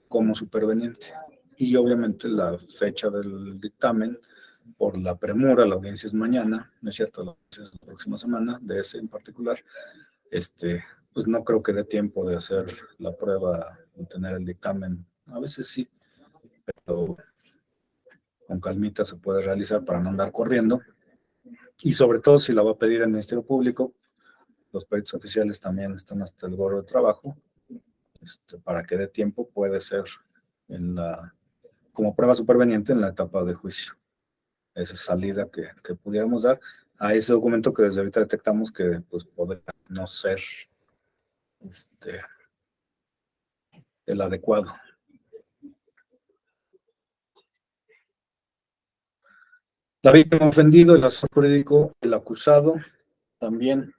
como superveniente. Y obviamente la fecha del dictamen, por la premura, la audiencia es mañana, ¿no es cierto? La audiencia es la próxima semana, de ese en particular, pues no creo que dé tiempo de hacer la prueba y tener el dictamen. A veces sí, pero con calmita se puede realizar para no andar corriendo. Y sobre todo si la va a pedir el Ministerio Público, los peritos oficiales también están hasta el gorro de trabajo, para que dé tiempo, puede ser como prueba superveniente en la etapa de juicio. Esa salida que pudiéramos dar a ese documento que desde ahorita detectamos que pues podría no ser el adecuado. La víctima ofendido, el asesor jurídico, el acusado también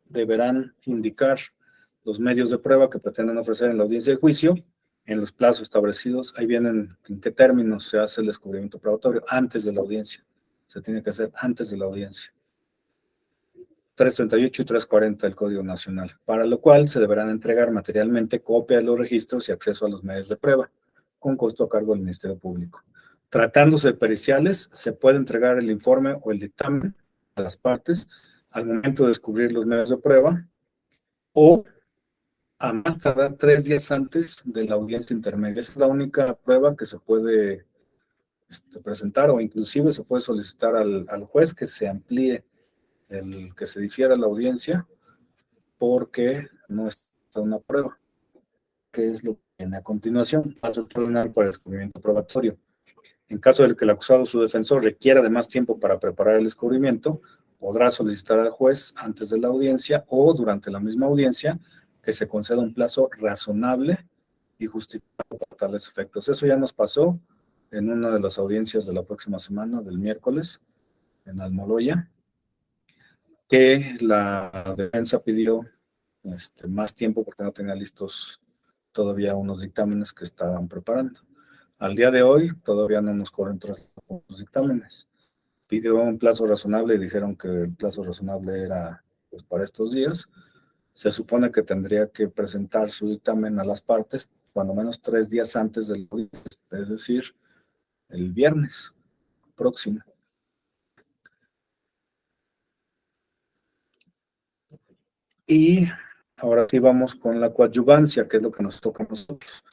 deberán indicar los medios de prueba que pretenden ofrecer en la audiencia de juicio en los plazos establecidos. Ahí vienen en qué términos se hace el descubrimiento probatorio antes de la audiencia. Se tiene que hacer antes de la audiencia. 338 y 340 del Código Nacional, para lo cual se deberán entregar materialmente copia de los registros y acceso a los medios de prueba, con costo a cargo del Ministerio Público. Tratándose de periciales, se puede entregar el informe o el dictamen a las partes al momento de descubrir los medios de prueba o a más tardar 3 días antes de la audiencia intermedia. Esa es la única prueba que se puede presentar, o inclusive se puede solicitar al juez que se amplíe el que se difiera la audiencia porque no está una prueba, que es lo que viene a continuación, paso extraordinario para el descubrimiento probatorio. En caso de que el acusado o su defensor requiera de más tiempo para preparar el descubrimiento, podrá solicitar al juez antes de la audiencia o durante la misma audiencia que se conceda un plazo razonable y justificado para tales efectos. Eso ya nos pasó en una de las audiencias de la próxima semana, del miércoles, en Almoloya, que la defensa pidió más tiempo porque no tenía listos todavía unos dictámenes que estaban preparando. Al día de hoy todavía no nos corren tras los dictámenes. Pidió un plazo razonable y dijeron que el plazo razonable era pues, para estos días. Se supone que tendría que presentar su dictamen a las partes cuando menos 3 días antes del audiencia, es decir, el viernes próximo. Y ahora sí vamos con la coadyuvancia, que es lo que nos toca a nosotros.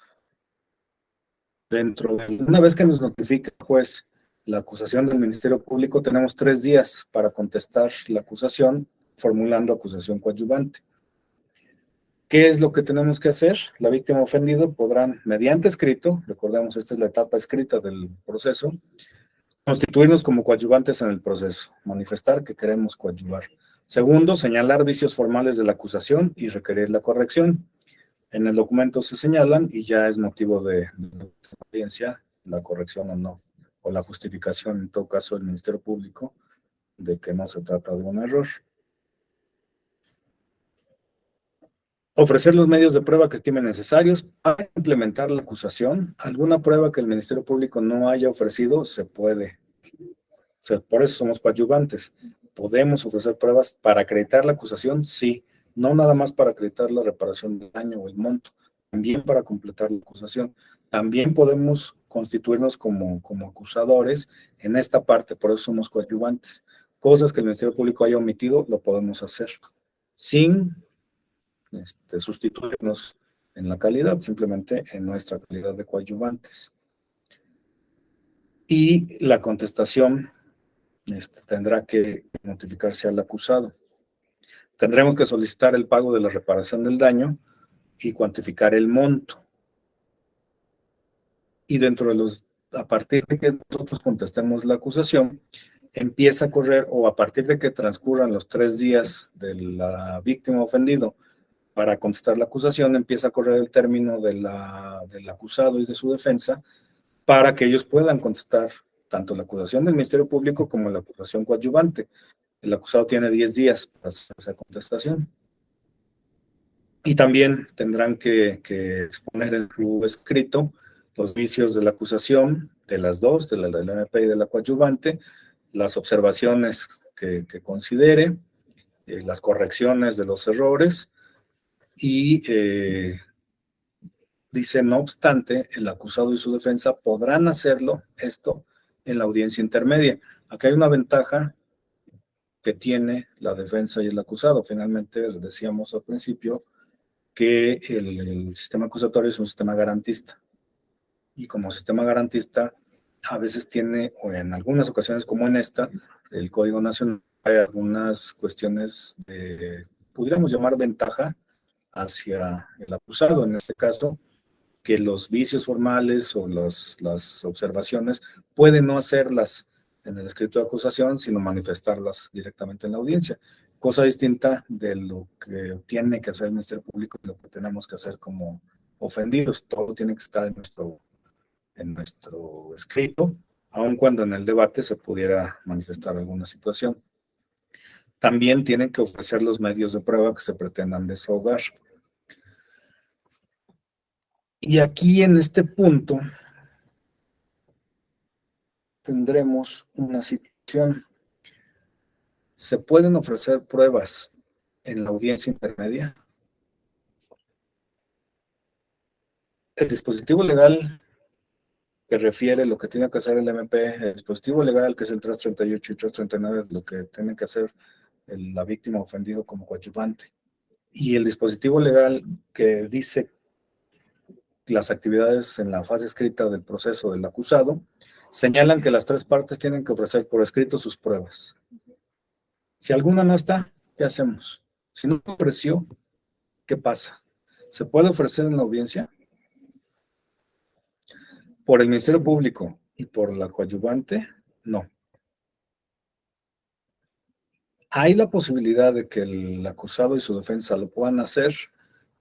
Una vez que nos notifica el juez la acusación del Ministerio Público, tenemos 3 días para contestar la acusación formulando acusación coadyuvante. ¿Qué es lo que tenemos que hacer? La víctima ofendida podrán, mediante escrito, recordemos, esta es la etapa escrita del proceso, constituirnos como coadyuvantes en el proceso, manifestar que queremos coadyuvar. Segundo, señalar vicios formales de la acusación y requerir la corrección. En el documento se señalan y ya es motivo de audiencia la corrección o no, o la justificación, en todo caso, del Ministerio Público, de que no se trata de un error. Ofrecer los medios de prueba que estimen necesarios para implementar la acusación. Alguna prueba que el Ministerio Público no haya ofrecido, se puede. Por eso somos coadyuvantes. ¿Podemos ofrecer pruebas para acreditar la acusación? Sí. No nada más para acreditar la reparación del daño o el monto, también para completar la acusación. También podemos constituirnos como acusadores en esta parte, por eso somos coadyuvantes. Cosas que el Ministerio Público haya omitido, lo podemos hacer sin sustituirnos en la calidad, simplemente en nuestra calidad de coadyuvantes. Y la contestación tendrá que notificarse al acusado. Tendremos que solicitar el pago de la reparación del daño y cuantificar el monto. Y a partir de que nosotros contestemos la acusación, empieza a correr, o a partir de que transcurran los 3 días de la víctima ofendido para contestar la acusación, empieza a correr el término del acusado y de su defensa para que ellos puedan contestar tanto la acusación del Ministerio Público como la acusación coadyuvante. El acusado tiene 10 días para hacer esa contestación. Y también tendrán que exponer en su escrito los vicios de la acusación, de las dos, de la del MP y de la coadyuvante, las observaciones que considere, las correcciones de los errores, y dice, no obstante, el acusado y su defensa podrán hacerlo, esto, en la audiencia intermedia. Aquí hay una ventaja que tiene la defensa y el acusado. Finalmente, decíamos al principio que el sistema acusatorio es un sistema garantista. Y como sistema garantista, a veces tiene, o en algunas ocasiones como en esta, el Código Nacional, hay algunas cuestiones de, pudiéramos llamar ventaja hacia el acusado, en este caso, que los vicios formales o las observaciones pueden no hacerlas en el escrito de acusación, sino manifestarlas directamente en la audiencia. Cosa distinta de lo que tiene que hacer el Ministerio Público y lo que tenemos que hacer como ofendidos. Todo tiene que estar en nuestro escrito, aun cuando en el debate se pudiera manifestar alguna situación. También tienen que ofrecer los medios de prueba que se pretendan desahogar. Y aquí en este punto tendremos una situación. ¿Se pueden ofrecer pruebas en la audiencia intermedia? El dispositivo legal que refiere lo que tiene que hacer el MP, el dispositivo legal que es el 338 y 339, lo que tiene que hacer la víctima ofendido como coadyuvante, y el dispositivo legal que dice las actividades en la fase escrita del proceso del acusado, señalan que las 3 partes tienen que ofrecer por escrito sus pruebas. Si alguna no está, ¿qué hacemos? Si no ofreció, ¿qué pasa? ¿Se puede ofrecer en la audiencia? Por el Ministerio Público y por la coadyuvante, no. Hay la posibilidad de que el acusado y su defensa lo puedan hacer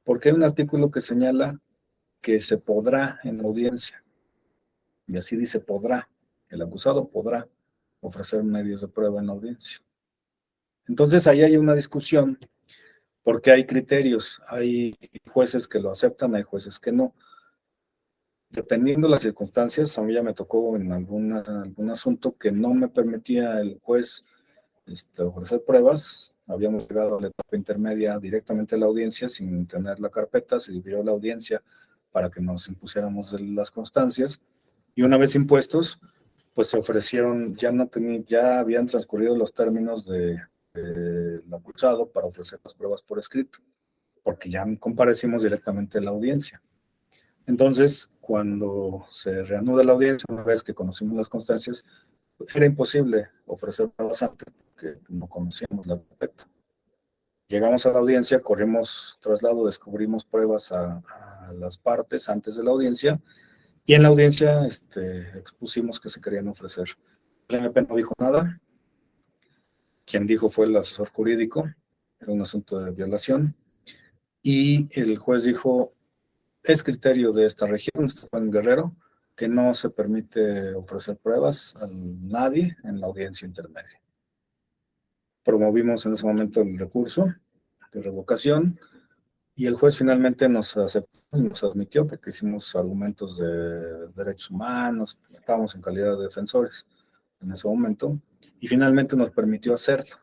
porque hay un artículo que señala que se podrá en la audiencia. Y así dice podrá. El acusado podrá ofrecer medios de prueba en la audiencia. Entonces ahí hay una discusión porque hay criterios, hay jueces que lo aceptan, hay jueces que no. Dependiendo de las circunstancias, a mí ya me tocó en algún asunto que no me permitía el juez ofrecer pruebas. Habíamos llegado a la etapa intermedia directamente a la audiencia sin tener la carpeta, se dividió la audiencia para que nos impusiéramos las constancias y una vez impuestos, pues se ofrecieron, ya habían transcurrido los términos del acusado para ofrecer las pruebas por escrito, porque ya comparecimos directamente a la audiencia. Entonces, cuando se reanuda la audiencia, una vez que conocimos las constancias, era imposible ofrecer pruebas antes porque no conocíamos la carpeta. Llegamos a la audiencia, corrimos traslado, descubrimos pruebas a las partes antes de la audiencia y en la audiencia expusimos que se querían ofrecer. El MP no dijo nada. Quien dijo fue el asesor jurídico, era un asunto de violación y el juez dijo: es criterio de esta región, Juan Guerrero, que no se permite ofrecer pruebas a nadie en la audiencia intermedia. Promovimos en ese momento el recurso de revocación y el juez finalmente nos aceptó y nos admitió porque hicimos argumentos de derechos humanos, estábamos en calidad de defensores en ese momento y finalmente nos permitió hacerlo.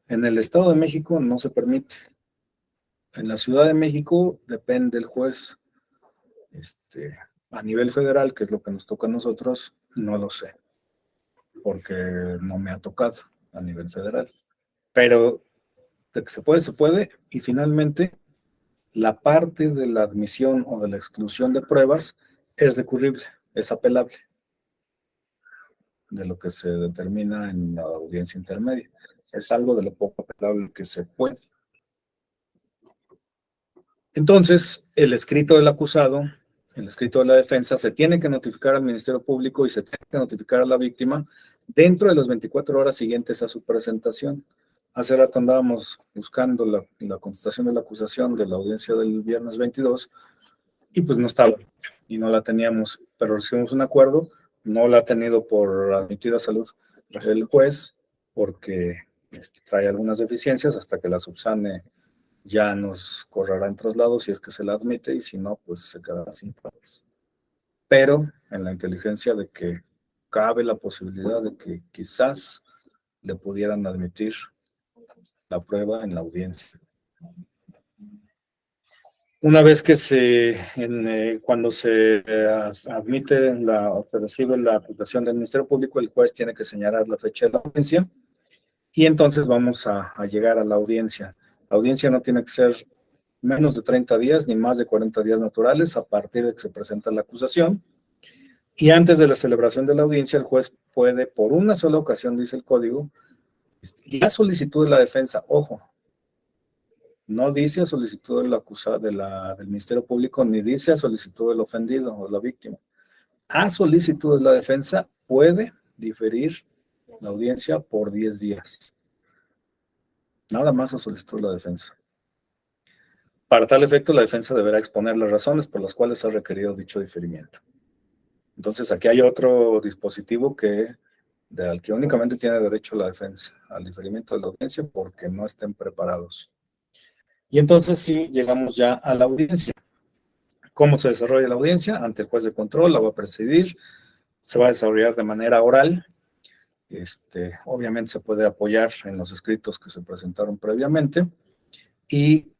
En el Estado de México no se permite. En la Ciudad de México depende del juez. A nivel federal, que es lo que nos toca a nosotros, no lo sé, porque no me ha tocado a nivel federal. Pero de que se puede, y finalmente la parte de la admisión o de la exclusión de pruebas es recurrible, es apelable, de lo que se determina en la audiencia intermedia. Es algo de lo poco apelable que se puede. Entonces, el escrito del acusado, el escrito de la defensa, se tiene que notificar al Ministerio Público y se tiene que notificar a la víctima dentro de las 24 horas siguientes a su presentación. Hace rato andábamos buscando la contestación de la acusación de la audiencia del viernes 22 y pues no estaba y no la teníamos, pero recibimos un acuerdo, no la ha tenido por admitida salud el juez porque trae algunas deficiencias. Hasta que la subsane ya nos correrá en traslado si es que se la admite y si no, pues se quedará sin pruebas. Pero en la inteligencia de que cabe la posibilidad de que quizás le pudieran admitir la prueba en la audiencia. Una vez que cuando se admite o se recibe la aplicación del Ministerio Público, el juez tiene que señalar la fecha de la audiencia y entonces vamos a llegar a la audiencia. La audiencia no tiene que ser menos de 30 días ni más de 40 días naturales a partir de que se presenta la acusación. Y antes de la celebración de la audiencia, el juez puede, por una sola ocasión, dice el código, y a solicitud de la defensa, ojo, no dice a solicitud del acusado, del Ministerio Público, ni dice a solicitud del ofendido o de la víctima. A solicitud de la defensa puede diferir la audiencia por 10 días. Nada más a solicitud de la defensa. Para tal efecto, la defensa deberá exponer las razones por las cuales ha requerido dicho diferimiento. Entonces, aquí hay otro dispositivo al que únicamente tiene derecho la defensa, al diferimiento de la audiencia, porque no estén preparados. Y entonces sí, llegamos ya a la audiencia. ¿Cómo se desarrolla la audiencia? Ante el juez de control, la va a presidir, se va a desarrollar de manera oral. Obviamente se puede apoyar en los escritos que se presentaron previamente y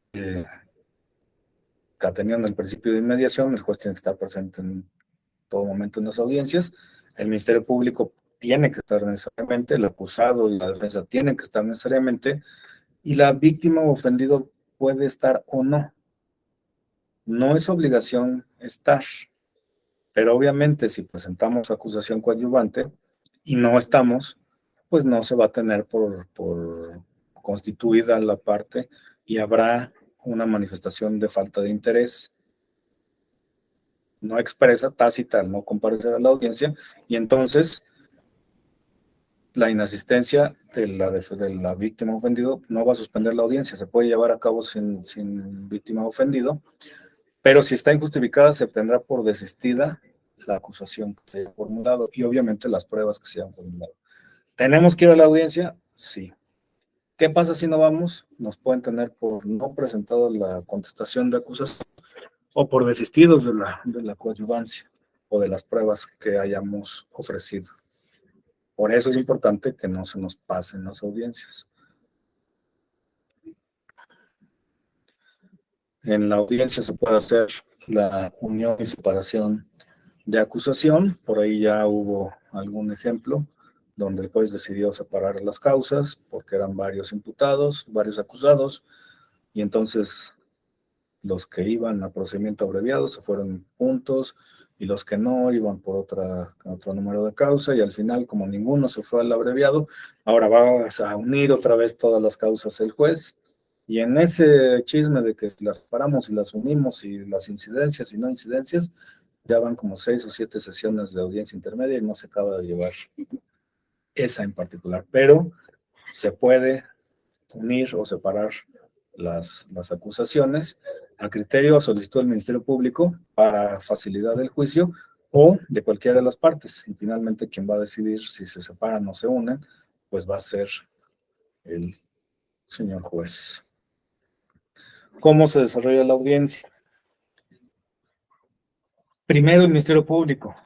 teniendo el principio de inmediación, el juez tiene que estar presente en todo momento en las audiencias, el Ministerio Público tiene que estar necesariamente, el acusado y la defensa tienen que estar necesariamente, y la víctima o ofendido puede estar o no. No es obligación estar, pero obviamente si presentamos acusación coadyuvante y no estamos, pues no se va a tener por constituida la parte y habrá una manifestación de falta de interés no expresa, tácita, al no comparecer a la audiencia, y entonces la inasistencia de la víctima ofendido no va a suspender la audiencia, se puede llevar a cabo sin víctima ofendido, pero si está injustificada se obtendrá por desistida la acusación que se haya formulado y obviamente las pruebas que se hayan formulado. ¿Tenemos que ir a la audiencia? Sí. ¿Qué pasa si no vamos? Nos pueden tener por no presentado la contestación de acusación o por desistidos de la coadyuvancia o de las pruebas que hayamos ofrecido. Por eso es importante que no se nos pasen las audiencias. En la audiencia se puede hacer la unión y separación de acusación. Por ahí ya hubo algún ejemplo donde el juez decidió separar las causas porque eran varios imputados, varios acusados, y entonces los que iban a procedimiento abreviado se fueron juntos y los que no iban por otro número de causa, y al final, como ninguno se fue al abreviado, ahora vas a unir otra vez todas las causas el juez, y en ese chisme de que las separamos y las unimos y las incidencias y no incidencias, ya van como 6 o 7 sesiones de audiencia intermedia y no se acaba de llevar esa en particular, pero se puede unir o separar las acusaciones a criterio o solicitud del Ministerio Público para facilidad del juicio o de cualquiera de las partes. Y finalmente quien va a decidir si se separan o se unen, pues va a ser el señor juez. ¿Cómo se desarrolla la audiencia? Primero el Ministerio Público.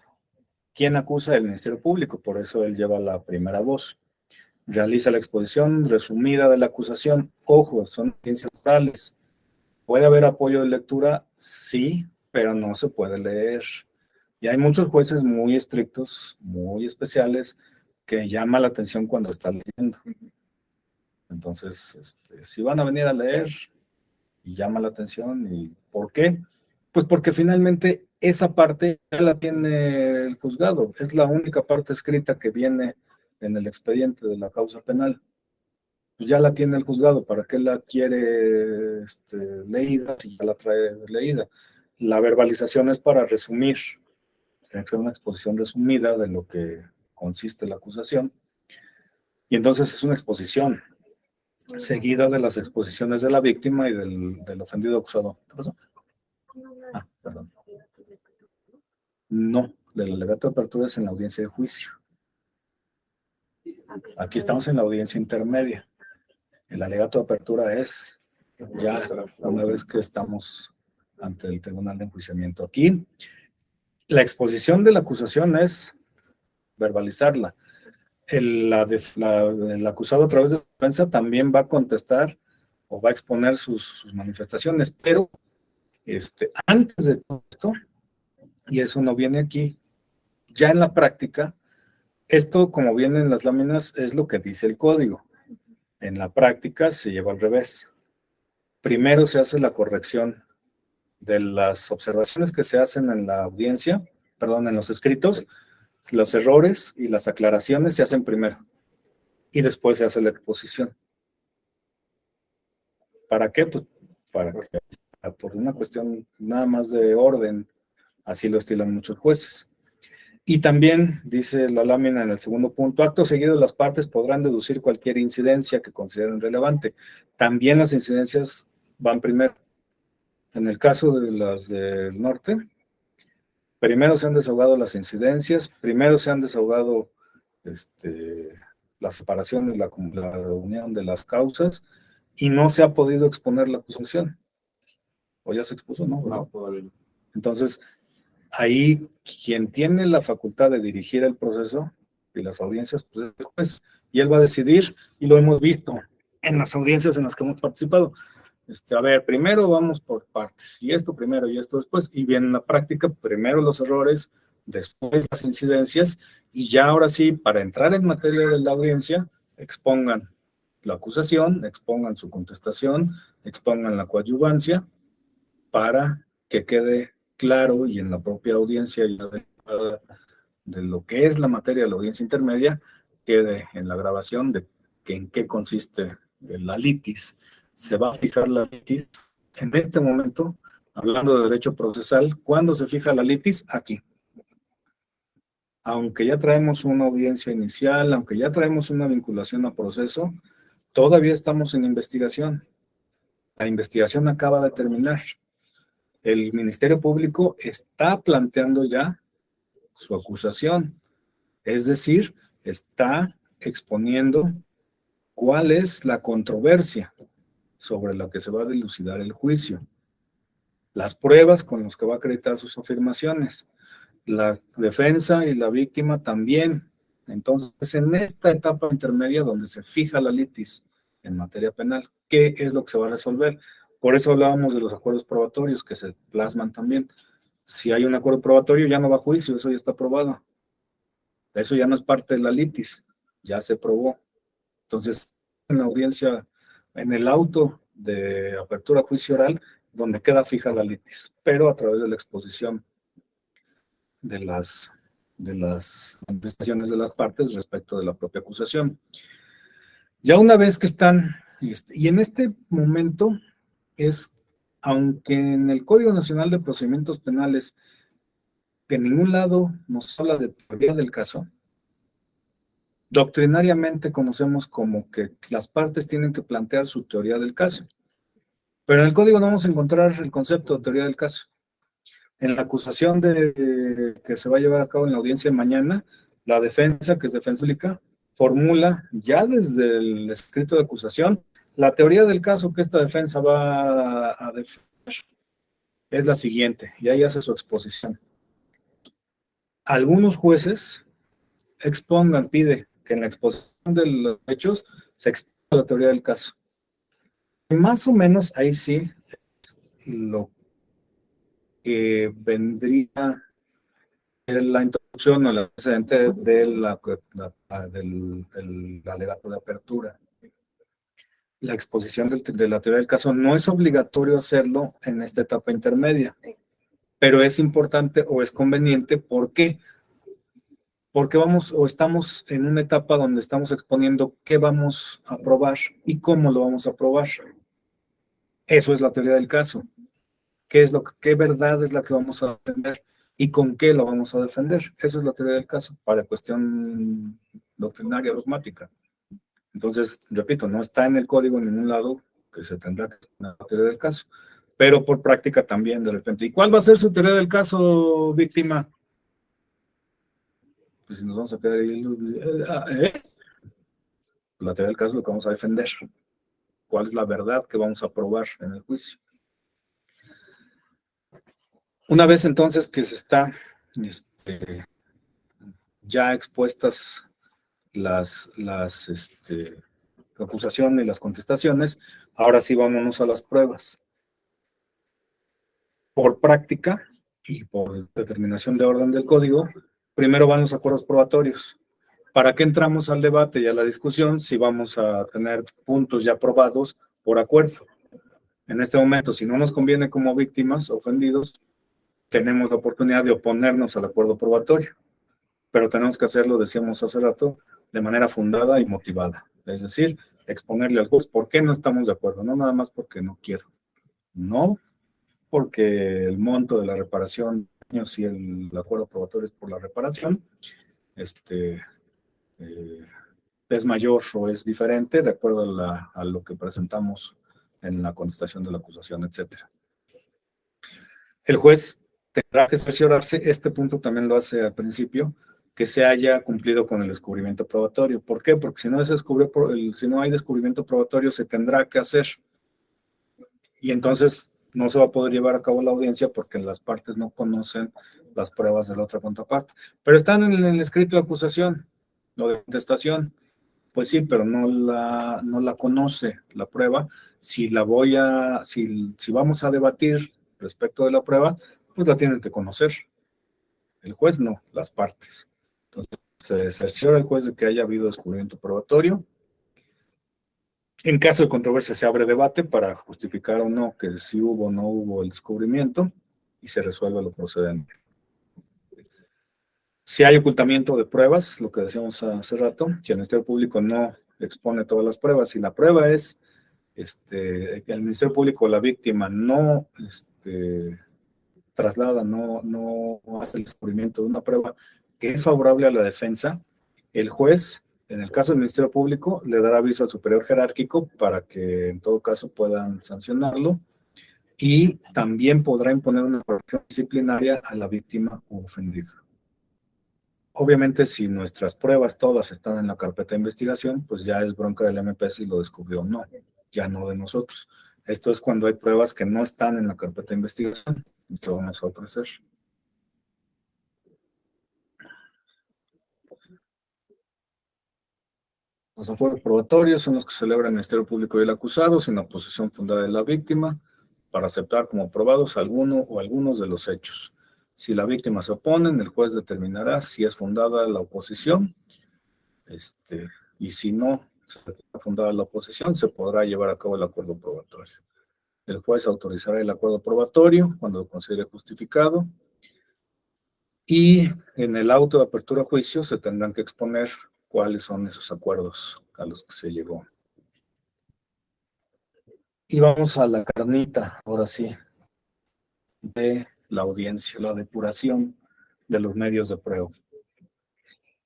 ¿Quién acusa? El Ministerio Público, por eso él lleva la primera voz. Realiza la exposición resumida de la acusación. Ojo, son audiencias orales. ¿Puede haber apoyo de lectura? Sí, pero no se puede leer. Y hay muchos jueces muy estrictos, muy especiales, que llama la atención cuando está leyendo. Entonces, si van a venir a leer, y llama la atención. ¿Y por qué? Pues porque finalmente esa parte ya la tiene el juzgado. Es la única parte escrita que viene en el expediente de la causa penal. Pues ya la tiene el juzgado. ¿Para qué la quiere leída si ya la trae leída? La verbalización es para resumir. Tiene que ser una exposición resumida de lo que consiste la acusación. Y entonces es una exposición seguida de las exposiciones de la víctima y del ofendido acusado. ¿Qué pasó? Ah, perdón. No, el alegato de apertura es en la audiencia de juicio. Aquí estamos en la audiencia intermedia. El alegato de apertura es ya una vez que estamos ante el tribunal de enjuiciamiento. Aquí, la exposición de la acusación es verbalizarla. El acusado a través de la defensa también va a contestar o va a exponer sus manifestaciones, pero antes de todo esto, y eso no viene aquí, ya en la práctica, esto como viene en las láminas es lo que dice el código. En la práctica se lleva al revés. Primero se hace la corrección de las observaciones que se hacen en la audiencia, perdón, en los escritos, los errores y las aclaraciones se hacen primero y después se hace la exposición. ¿Para qué? Pues para que, por una cuestión nada más de orden, así lo estilan muchos jueces. Y también, dice la lámina en el segundo punto, acto seguido las partes podrán deducir cualquier incidencia que consideren relevante. También las incidencias van primero. En el caso de las del norte, primero se han desahogado las incidencias, primero se han desahogado la separación y la unión de las causas, y no se ha podido exponer la acusación. ¿O ya se expuso? No, todavía no. Entonces, ahí quien tiene la facultad de dirigir el proceso y las audiencias, pues es el juez, y él va a decidir, y lo hemos visto en las audiencias en las que hemos participado. A ver, primero vamos por partes, y esto primero y esto después, y bien en la práctica, primero los errores, después las incidencias, y ya ahora sí, para entrar en materia de la audiencia, expongan la acusación, expongan su contestación, expongan la coadyuvancia, para que quede claro y en la propia audiencia de lo que es la materia de la audiencia intermedia, quede en la grabación de que en qué consiste la litis, se va a fijar la litis en este momento, hablando de derecho procesal. ¿Cuándo se fija la litis? Aquí. Aunque ya traemos una audiencia inicial, aunque ya traemos una vinculación a proceso, todavía estamos en investigación. La investigación acaba de terminar. El Ministerio Público está planteando ya su acusación, es decir, está exponiendo cuál es la controversia sobre la que se va a dilucidar el juicio, las pruebas con las que va a acreditar sus afirmaciones, la defensa y la víctima también. Entonces, en esta etapa intermedia donde se fija la litis en materia penal, ¿qué es lo que se va a resolver? Por eso hablábamos de los acuerdos probatorios que se plasman también. Si hay un acuerdo probatorio, ya no va a juicio, eso ya está aprobado. Eso ya no es parte de la litis, ya se probó. Entonces, en la audiencia, en el auto de apertura a juicio oral, donde queda fija la litis, pero a través de la exposición de las contestaciones de las partes respecto de la propia acusación. Ya una vez que están, y en este momento es, aunque en el Código Nacional de Procedimientos Penales, que en ningún lado nos habla de teoría del caso, doctrinariamente conocemos como que las partes tienen que plantear su teoría del caso. Pero en el código no vamos a encontrar el concepto de teoría del caso. En la acusación que se va a llevar a cabo en la audiencia de mañana, la defensa, que es defensa pública, formula ya desde el escrito de acusación la teoría del caso que esta defensa va a defender. Es la siguiente, y ahí hace su exposición. Algunos jueces pide que en la exposición de los hechos se exponga la teoría del caso. Y más o menos ahí sí lo que vendría la introducción o el antecedente del alegato de apertura. La exposición de la teoría del caso no es obligatorio hacerlo en esta etapa intermedia, pero es importante o es conveniente. ¿Por qué? Porque estamos en una etapa donde estamos exponiendo qué vamos a probar y cómo lo vamos a probar. Eso es la teoría del caso. ¿Qué verdad es la que vamos a defender y con qué lo vamos a defender? Eso es la teoría del caso para cuestión doctrinaria, dogmática. Entonces, repito, no está en el código en ningún lado que se tendrá que tener la teoría del caso, pero por práctica también de repente. ¿Y cuál va a ser su teoría del caso, víctima? Pues si nos vamos a quedar ahí, la teoría del caso es lo que vamos a defender. ¿Cuál es la verdad que vamos a probar en el juicio? Una vez entonces que se está ya expuestas la acusación y las contestaciones, ahora sí vámonos a las pruebas. Por práctica y por determinación de orden del código, primero van los acuerdos probatorios. ¿Para qué entramos al debate y a la discusión si vamos a tener puntos ya probados por acuerdo? En este momento, si no nos conviene como víctimas ofendidos, tenemos la oportunidad de oponernos al acuerdo probatorio, pero tenemos que hacerlo, decíamos hace rato, de manera fundada y motivada. Es decir, exponerle al juez por qué no estamos de acuerdo, no nada más porque no quiero, no porque el monto de la reparación, si el acuerdo probatorio es por la reparación, es mayor o es diferente de acuerdo a lo que presentamos en la contestación de la acusación, etcétera. El juez tendrá que cerciorarse, este punto también lo hace al principio, que se haya cumplido con el descubrimiento probatorio. ¿Por qué? Porque si no hay descubrimiento probatorio, se tendrá que hacer. Y entonces no se va a poder llevar a cabo la audiencia porque las partes no conocen las pruebas de la otra contraparte. Pero están en el escrito de acusación o de contestación. Pues sí, pero no la conoce la prueba. Si vamos a debatir respecto de la prueba, pues la tienen que conocer. El juez no, las partes. Entonces, se cerciora el juez de que haya habido descubrimiento probatorio. En caso de controversia se abre debate para justificar o no que si hubo o no hubo el descubrimiento y se resuelve lo procedente. Si hay ocultamiento de pruebas, lo que decíamos hace rato, si el Ministerio Público no expone todas las pruebas. Si la prueba es que el Ministerio Público, la víctima, no traslada, no hace el descubrimiento de una prueba que es favorable a la defensa, el juez, en el caso del Ministerio Público, le dará aviso al superior jerárquico para que en todo caso puedan sancionarlo, y también podrá imponer una corrección disciplinaria a la víctima o ofendido. Obviamente, si nuestras pruebas todas están en la carpeta de investigación, pues ya es bronca del MP si lo descubrió o no, ya no de nosotros. Esto es cuando hay pruebas que no están en la carpeta de investigación y que vamos a ofrecer. Los acuerdos probatorios son los que celebra el Ministerio Público y el acusado sin oposición fundada de la víctima para aceptar como probados alguno o algunos de los hechos. Si la víctima se opone, el juez determinará si es fundada la oposición, y si no se declara fundada la oposición, se podrá llevar a cabo el acuerdo probatorio. El juez autorizará el acuerdo probatorio cuando lo considere justificado, y en el auto de apertura a juicio se tendrán que exponer cuáles son esos acuerdos a los que se llegó. Y vamos a la carnita, ahora sí, de la audiencia, la depuración de los medios de prueba.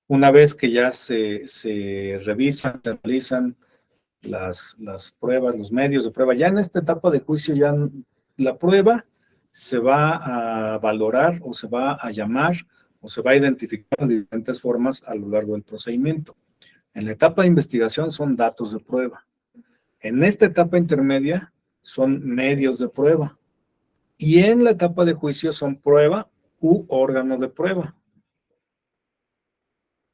Una vez que ya se revisan, se analizan las pruebas, los medios de prueba, ya en esta etapa de juicio ya la prueba se va a valorar o se va a llamar o se va a identificar de diferentes formas a lo largo del procedimiento. En la etapa de investigación son datos de prueba. En esta etapa intermedia son medios de prueba. Y en la etapa de juicio son prueba u órgano de prueba.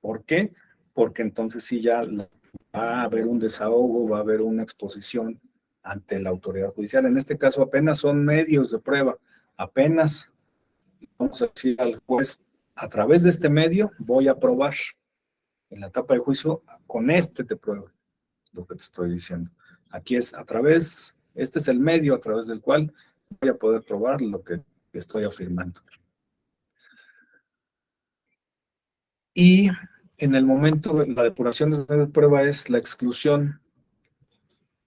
¿Por qué? Porque entonces sí ya va a haber un desahogo, va a haber una exposición ante la autoridad judicial. En este caso apenas son medios de prueba. Apenas vamos a decir al juez, a través de este medio voy a probar. En la etapa de juicio, con te pruebo lo que te estoy diciendo. Aquí es a través, este es el medio a través del cual voy a poder probar lo que estoy afirmando. Y en el momento de la depuración de la prueba es la exclusión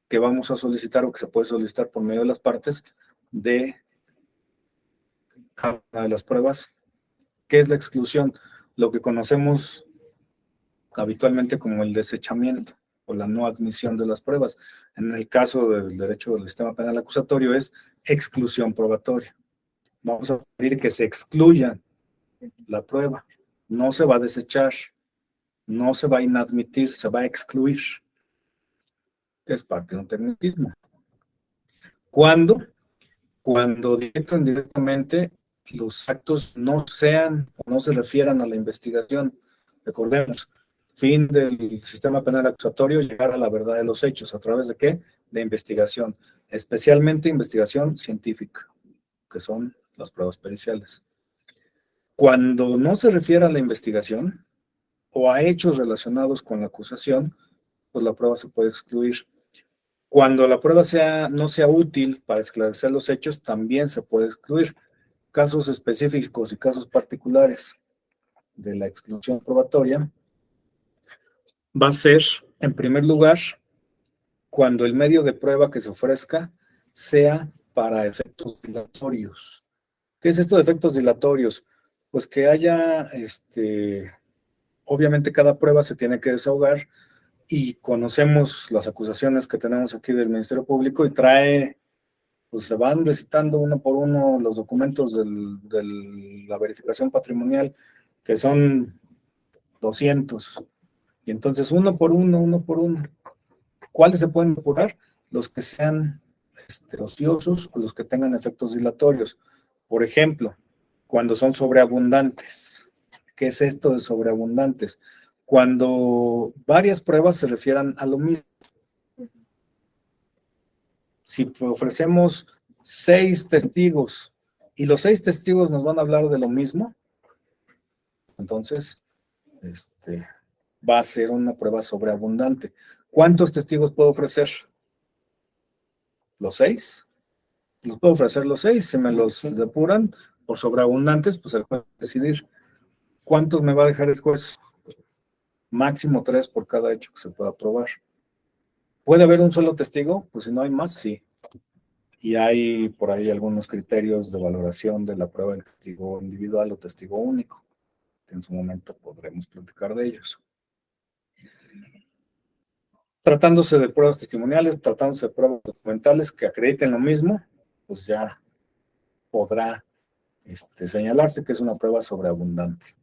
que vamos a solicitar o que se puede solicitar por medio de las partes de cada una de las pruebas. ¿Qué es la exclusión? Lo que conocemos habitualmente como el desechamiento o la no admisión de las pruebas. En el caso del derecho del sistema penal acusatorio es exclusión probatoria. Vamos a pedir que se excluya la prueba. No se va a desechar, no se va a inadmitir, se va a excluir. Es parte de un tecnicismo. ¿Cuándo? Cuando directo o indirectamente los actos no sean o no se refieran a la investigación. Recordemos, fin del sistema penal acusatorio, llegar a la verdad de los hechos. ¿A través de qué? De investigación, especialmente investigación científica, que son las pruebas periciales. Cuando no se refiere a la investigación o a hechos relacionados con la acusación, pues la prueba se puede excluir. Cuando la prueba no sea útil para esclarecer los hechos, también se puede excluir. Casos específicos y casos particulares de la exclusión probatoria va a ser, en primer lugar, cuando el medio de prueba que se ofrezca sea para efectos dilatorios. ¿Qué es esto de efectos dilatorios? Pues que haya, obviamente cada prueba se tiene que desahogar y conocemos las acusaciones que tenemos aquí del Ministerio Público y pues se van recitando uno por uno los documentos de la verificación patrimonial, que son 200. Y entonces uno por uno. ¿Cuáles se pueden depurar? Los que sean ociosos o los que tengan efectos dilatorios. Por ejemplo, cuando son sobreabundantes. ¿Qué es esto de sobreabundantes? Cuando varias pruebas se refieran a lo mismo. Si ofrecemos 6 testigos y los 6 testigos nos van a hablar de lo mismo, entonces va a ser una prueba sobreabundante. ¿Cuántos testigos puedo ofrecer? ¿Los 6? Los puedo ofrecer los 6. Si me los depuran por sobreabundantes, pues el juez va a decidir. ¿Cuántos me va a dejar el juez? máximo 3 por cada hecho que se pueda probar. ¿Puede haber un solo testigo? Pues si no hay más, sí. Y hay por ahí algunos criterios de valoración de la prueba del testigo individual o testigo único, que en su momento podremos platicar de ellos. Tratándose de pruebas testimoniales, tratándose de pruebas documentales que acrediten lo mismo, pues ya podrá señalarse que es una prueba sobreabundante.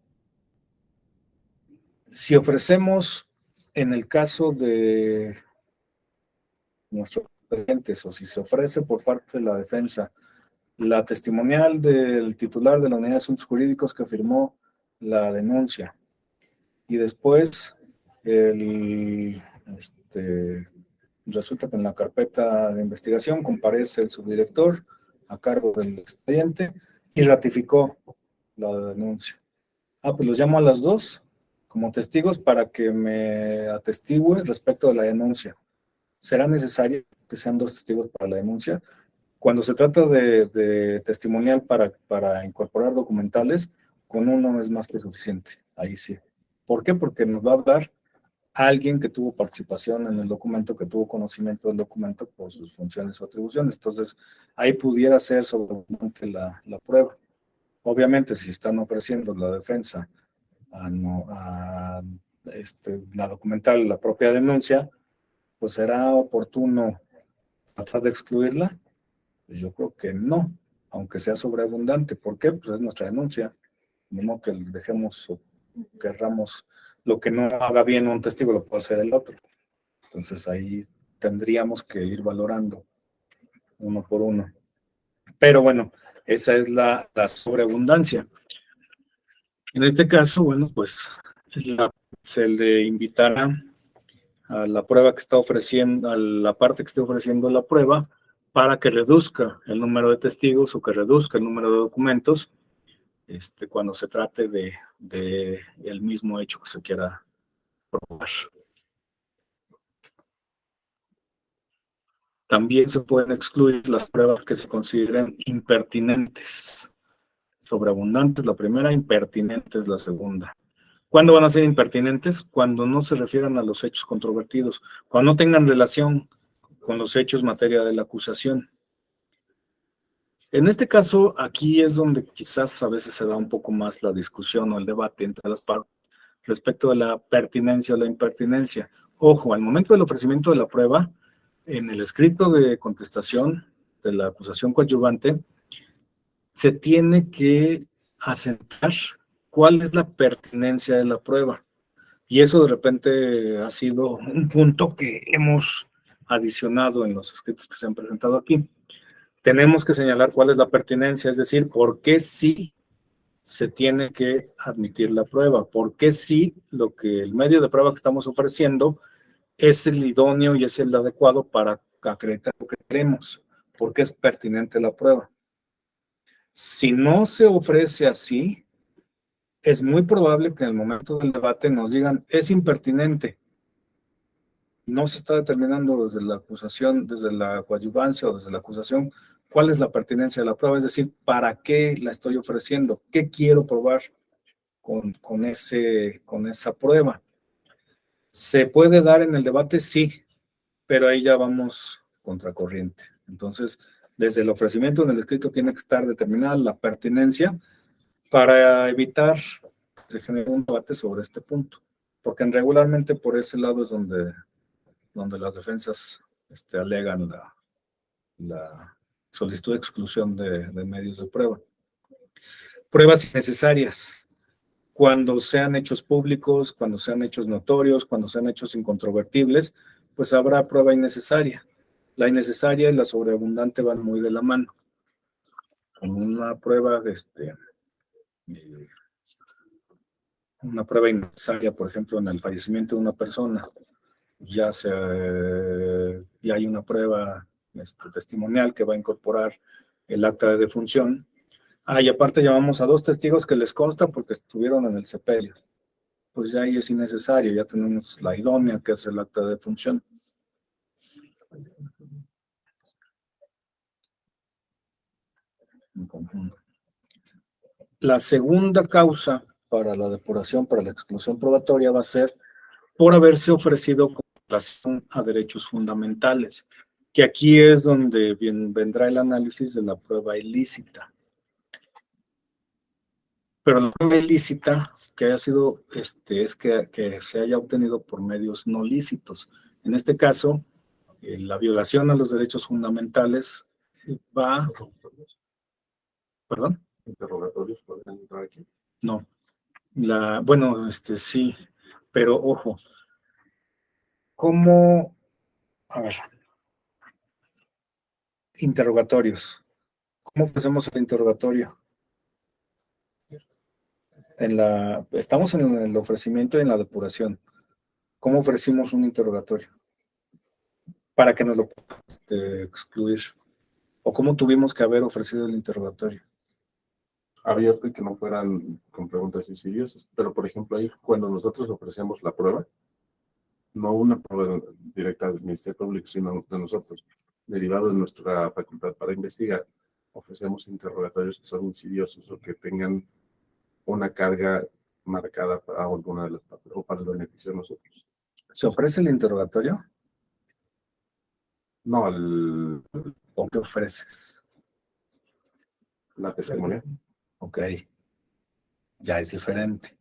Si ofrecemos, en el caso de nuestros clientes, o si se ofrece por parte de la defensa, la testimonial del titular de la Unidad de Asuntos Jurídicos que firmó la denuncia, y después resulta que en la carpeta de investigación comparece el subdirector a cargo del expediente y ratificó la denuncia. Pues los llamo a las dos como testigos para que me atestigüe respecto de la denuncia. ¿Será necesario que sean dos testigos para la denuncia? Cuando se trata de testimonial para incorporar documentales, con uno es más que suficiente. Ahí sí. ¿Por qué? Porque nos va a hablar alguien que tuvo participación en el documento, que tuvo conocimiento del documento por sus funciones o atribuciones. Entonces, ahí pudiera ser sobreabundante la prueba. Obviamente, si están ofreciendo la defensa la documental, la propia denuncia, pues será oportuno tratar de excluirla. Pues yo creo que no, aunque sea sobreabundante. ¿Por qué? Pues es nuestra denuncia. No que dejemos o querramos lo que no haga bien un testigo, lo puede hacer el otro. Entonces ahí tendríamos que ir valorando uno por uno. Pero bueno, esa es la sobreabundancia. En este caso, bueno, pues se le invitará a la prueba que está ofreciendo, a la parte que esté ofreciendo la prueba, para que reduzca el número de testigos o que reduzca el número de documentos cuando se trate de el mismo hecho que se quiera probar. También se pueden excluir las pruebas que se consideren impertinentes. Sobreabundantes la primera, impertinentes la segunda. ¿Cuándo van a ser impertinentes? Cuando no se refieran a los hechos controvertidos, cuando no tengan relación con los hechos materia de la acusación. En este caso, aquí es donde quizás a veces se da un poco más la discusión o el debate entre las partes respecto de la pertinencia o la impertinencia. Ojo, al momento del ofrecimiento de la prueba, en el escrito de contestación de la acusación coadyuvante, se tiene que asentar cuál es la pertinencia de la prueba. Y eso de repente ha sido un punto que hemos adicionado en los escritos que se han presentado aquí. Tenemos que señalar cuál es la pertinencia, es decir, por qué sí se tiene que admitir la prueba, por qué sí lo que el medio de prueba que estamos ofreciendo es el idóneo y es el adecuado para acreditar lo que queremos, por qué es pertinente la prueba. Si no se ofrece así, es muy probable que en el momento del debate nos digan, es impertinente. No se está determinando desde la acusación, desde la coadyuvancia o desde la acusación, cuál es la pertinencia de la prueba, es decir, ¿para qué la estoy ofreciendo? ¿Qué quiero probar con esa prueba? ¿Se puede dar en el debate? Sí, pero ahí ya vamos contracorriente. Entonces, desde el ofrecimiento en el escrito tiene que estar determinada la pertinencia para evitar que se genere un debate sobre este punto, porque regularmente por ese lado es donde las defensas alegan la solicitud de exclusión de medios de prueba. Pruebas innecesarias. Cuando sean hechos públicos, cuando sean hechos notorios, cuando sean hechos incontrovertibles, pues habrá prueba innecesaria. La innecesaria y la sobreabundante van muy de la mano. Con una prueba una prueba innecesaria, por ejemplo, en el fallecimiento de una persona, ya hay una prueba testimonial que va a incorporar el acta de defunción. Y aparte llamamos a dos testigos que les consta porque estuvieron en el sepelio. Pues ya ahí es innecesario, ya tenemos la idónea que es el acta de defunción. La segunda causa para la depuración, para la exclusión probatoria, va a ser por haberse ofrecido con relación a derechos fundamentales, que aquí es donde vendrá el análisis de la prueba ilícita. Pero la prueba ilícita que haya sido, es que se haya obtenido por medios no lícitos. En este caso, la violación a los derechos fundamentales va, ¿perdón? ¿Interrogatorios podrían entrar aquí? No. Bueno, sí, pero ojo, ¿cómo? A ver, interrogatorios. ¿Cómo hacemos el interrogatorio? Estamos en el ofrecimiento y en la depuración. ¿Cómo ofrecimos un interrogatorio? Para que nos lo excluir. ¿O cómo tuvimos que haber ofrecido el interrogatorio? Abierto y que no fueran con preguntas insidiosas. Pero, por ejemplo, ahí cuando nosotros ofrecemos la prueba, no una prueba directa del Ministerio Público, sino de nosotros, derivado de nuestra facultad para investigar, ofrecemos interrogatorios que son insidiosos o que tengan una carga marcada para alguna de las partes o para el beneficio de nosotros. ¿Se ofrece el interrogatorio? No, ¿O qué ofreces? la testimonia. Ok, ya es diferente.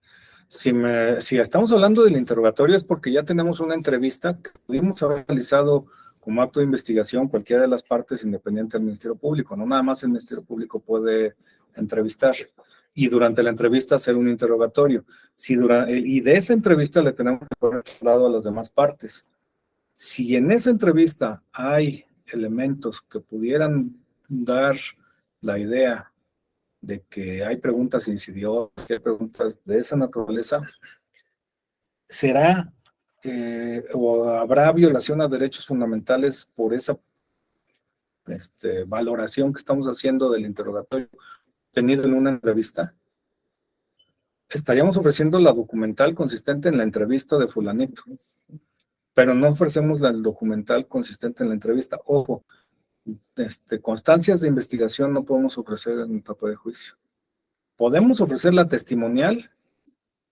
Si estamos hablando del interrogatorio es porque ya tenemos una entrevista que pudimos haber realizado como acto de investigación cualquiera de las partes independiente del Ministerio Público. No nada más el Ministerio Público puede entrevistar y durante la entrevista hacer un interrogatorio. Y de esa entrevista le tenemos que poner lado a las demás partes. Si en esa entrevista hay elementos que pudieran dar la idea de que hay preguntas insidiosas, que hay preguntas de esa naturaleza, ¿será o habrá violación a derechos fundamentales por esa valoración que estamos haciendo del interrogatorio tenido en una entrevista? Estaríamos ofreciendo la documental consistente en la entrevista de fulanito, pero no ofrecemos el documental consistente en la entrevista. Ojo, constancias de investigación no podemos ofrecer en etapa de juicio. Podemos ofrecer la testimonial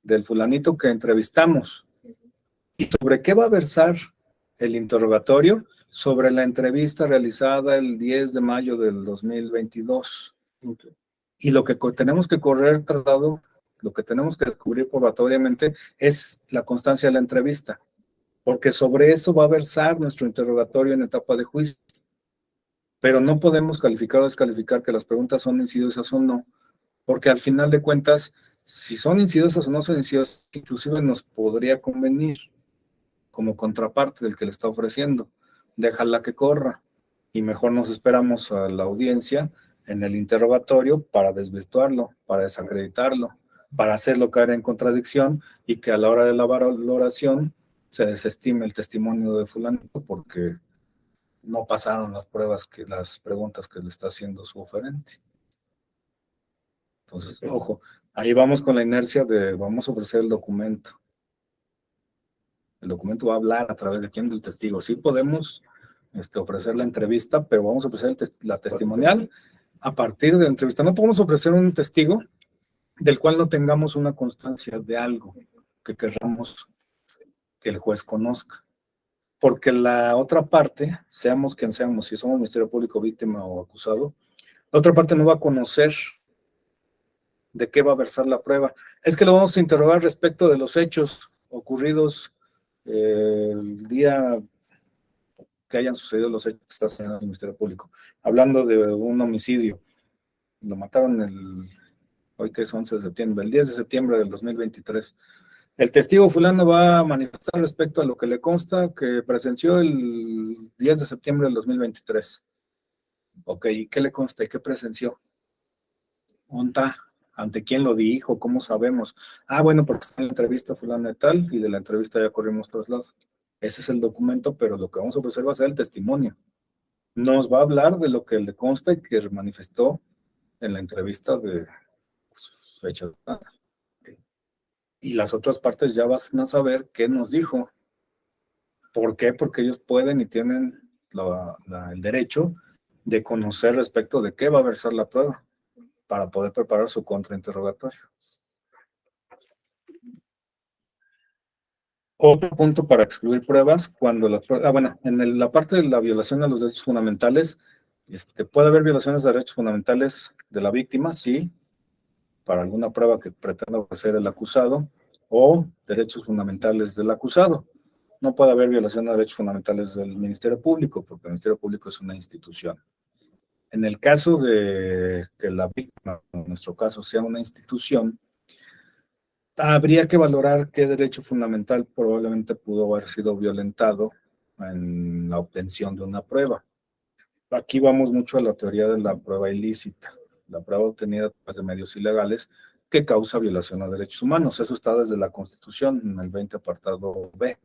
del fulanito que entrevistamos. ¿Y sobre qué va a versar el interrogatorio? Sobre la entrevista realizada el 10 de mayo del 2022. Y lo que tenemos que correr tratado, lo que tenemos que descubrir probatoriamente es la constancia de la entrevista, porque sobre eso va a versar nuestro interrogatorio en etapa de juicio. Pero no podemos calificar o descalificar que las preguntas son insidiosas o no, porque al final de cuentas, si son insidiosas o no son insidiosas, inclusive nos podría convenir como contraparte del que le está ofreciendo. Déjala que corra y mejor nos esperamos a la audiencia en el interrogatorio para desvirtuarlo, para desacreditarlo, para hacerlo caer en contradicción y que a la hora de la valoración se desestime el testimonio de fulanito porque no pasaron las preguntas que le está haciendo su oferente. Entonces, ojo, ahí vamos con la inercia de vamos a ofrecer el documento. El documento va a hablar a través de quién, del testigo. Sí podemos ofrecer la entrevista, pero vamos a ofrecer la testimonial a partir de la entrevista. No podemos ofrecer un testigo del cual no tengamos una constancia de algo que queramos que el juez conozca. Porque la otra parte, seamos quien seamos, si somos Ministerio Público, víctima o acusado, la otra parte no va a conocer de qué va a versar la prueba. Es que lo vamos a interrogar respecto de los hechos ocurridos el día que hayan sucedido los hechos que está señalando el Ministerio Público. Hablando de un homicidio. Lo mataron hoy que es 11 de septiembre, el 10 de septiembre del 2023. El testigo fulano va a manifestar respecto a lo que le consta que presenció el 10 de septiembre del 2023. Ok, ¿qué le consta y qué presenció? ¿Dónde está? ¿Ante quién lo dijo? ¿Cómo sabemos? Bueno, porque está en la entrevista fulano de tal y de la entrevista ya corrimos traslados. Ese es el documento, pero lo que vamos a ofrecer va a ser el testimonio. Nos va a hablar de lo que le consta y que manifestó en la entrevista de fecha. Y las otras partes ya van a saber qué nos dijo. ¿Por qué? Porque ellos pueden y tienen el derecho de conocer respecto de qué va a versar la prueba para poder preparar su contrainterrogatorio. Otro punto para excluir pruebas, cuando las pruebas, bueno, en la parte de la violación a los derechos fundamentales, puede haber violaciones de derechos fundamentales de la víctima, sí, para alguna prueba que pretenda ofrecer el acusado, o derechos fundamentales del acusado. No puede haber violación de derechos fundamentales del Ministerio Público, porque el Ministerio Público es una institución. En el caso de que la víctima, en nuestro caso, sea una institución, habría que valorar qué derecho fundamental probablemente pudo haber sido violentado en la obtención de una prueba. Aquí vamos mucho a la teoría de la prueba ilícita, la prueba obtenida a través de medios ilegales que causa violación a derechos humanos. Eso está desde la Constitución, en el 20 apartado B,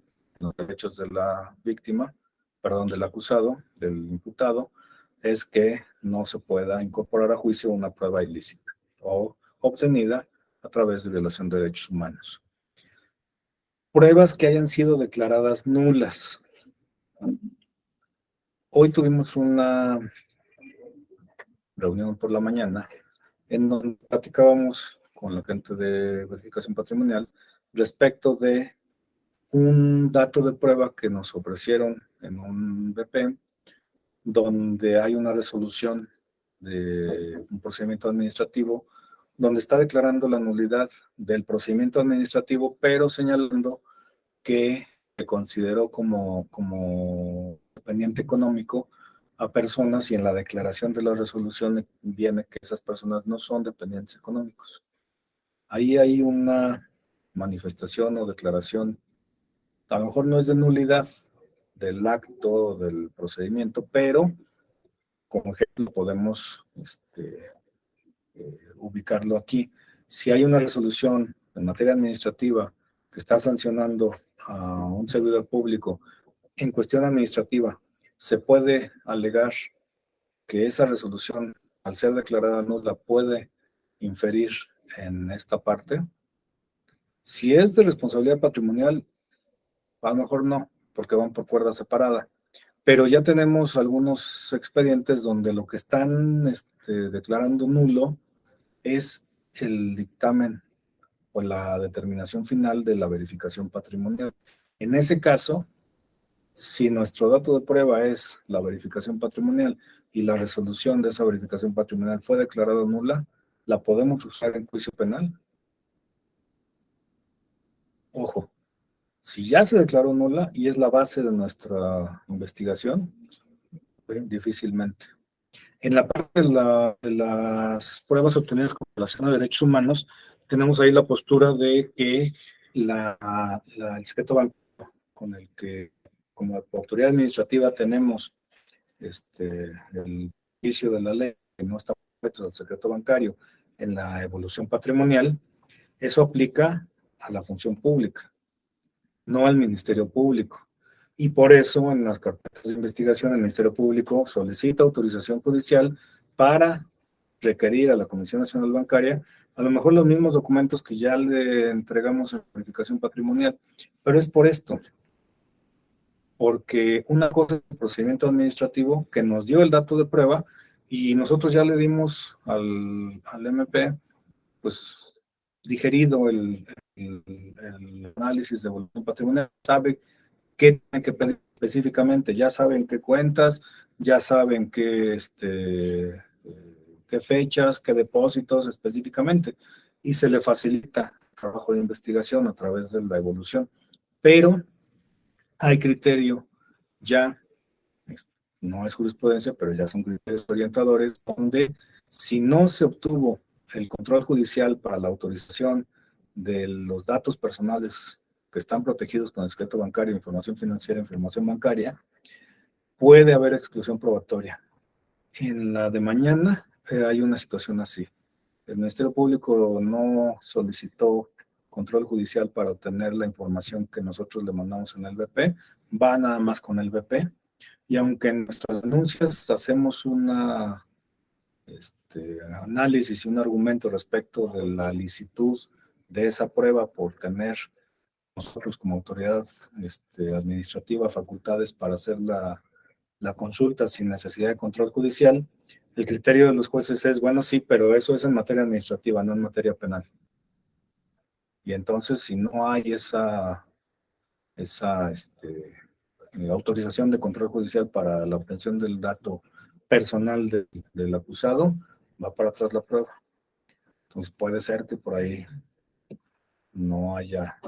los derechos de la víctima, perdón, del acusado, del imputado, es que no se pueda incorporar a juicio una prueba ilícita o obtenida a través de violación de derechos humanos. Pruebas que hayan sido declaradas nulas. Hoy tuvimos una reunión por la mañana en donde platicábamos con la gente de verificación patrimonial respecto de un dato de prueba que nos ofrecieron en un BP, donde hay una resolución de un procedimiento administrativo, donde está declarando la nulidad del procedimiento administrativo, pero señalando que se consideró como dependiente económico a personas, y en la declaración de la resolución viene que esas personas no son dependientes económicos. Ahí hay una manifestación o declaración, a lo mejor no es de nulidad del acto, del procedimiento, pero como ejemplo podemos ubicarlo aquí. Si hay una resolución en materia administrativa que está sancionando a un servidor público en cuestión administrativa, se puede alegar que esa resolución, al ser declarada nula, puede inferir en esta parte. Si es de responsabilidad patrimonial, a lo mejor no, porque van por cuerda separada. Pero ya tenemos algunos expedientes donde lo que están declarando nulo es el dictamen o la determinación final de la verificación patrimonial. En ese caso, si nuestro dato de prueba es la verificación patrimonial y la resolución de esa verificación patrimonial fue declarada nula, ¿la podemos usar en juicio penal? Ojo, si ya se declaró nula y es la base de nuestra investigación, difícilmente. En la parte de las pruebas obtenidas con relación a derechos humanos, tenemos ahí la postura de que el secreto bancario con el que como autoridad administrativa tenemos el juicio de la ley, que no está sujeto al secreto bancario en la evolución patrimonial, eso aplica a la función pública, no al Ministerio Público. Y por eso en las carpetas de investigación el Ministerio Público solicita autorización judicial para requerir a la Comisión Nacional Bancaria a lo mejor los mismos documentos que ya le entregamos en verificación patrimonial, pero es por esto, porque una cosa es el procedimiento administrativo que nos dio el dato de prueba y nosotros ya le dimos al MP, pues digerido el análisis de volumen patrimonial, sabe qué tienen que pedir específicamente, ya saben qué cuentas, ya saben qué fechas, qué depósitos específicamente, y se le facilita el trabajo de investigación a través de la evolución. Pero hay criterio ya, no es jurisprudencia, pero ya son criterios orientadores, donde si no se obtuvo el control judicial para la autorización de los datos personales que están protegidos con el secreto bancario, información financiera, información bancaria, puede haber exclusión probatoria. En la de mañana hay una situación así. El Ministerio Público no solicitó control judicial para obtener la información que nosotros le mandamos en el BP, va nada más con el BP, y aunque en nuestras denuncias hacemos una análisis y un argumento respecto de la licitud de esa prueba por tener nosotros como autoridad administrativa facultades para hacer la consulta sin necesidad de control judicial, el criterio de los jueces es, bueno, sí, pero eso es en materia administrativa, no en materia penal. Y entonces, si no hay esa esa autorización de control judicial para la obtención del dato personal del acusado, va para atrás la prueba. Entonces puede ser que por ahí no haya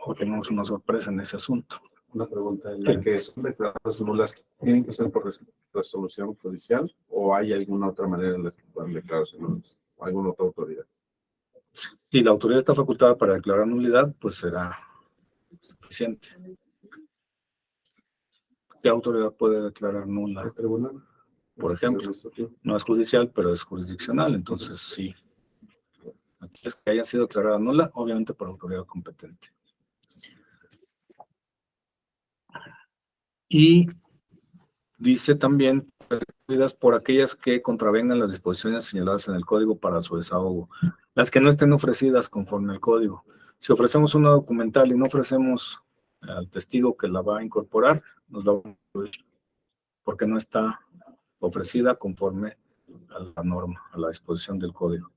o tengamos una sorpresa en ese asunto. Una pregunta, ¿en la que son declaradas nulas, tienen que ser por resolución judicial o hay alguna otra manera en la que puedan declararse nulas? ¿Alguna otra autoridad? Si la autoridad está facultada para declarar nulidad, pues será suficiente. ¿Qué autoridad puede declarar nula? ¿El tribunal? Por ejemplo, no es judicial, pero es jurisdiccional, entonces sí. Aquí es que haya sido declarada nula, obviamente por autoridad competente. Y dice también, por aquellas que contravengan las disposiciones señaladas en el código para su desahogo, las que no estén ofrecidas conforme al código. Si ofrecemos una documental y no ofrecemos al testigo que la va a incorporar, nos la va a incluir, porque no está ofrecida conforme a la norma, a la disposición del código.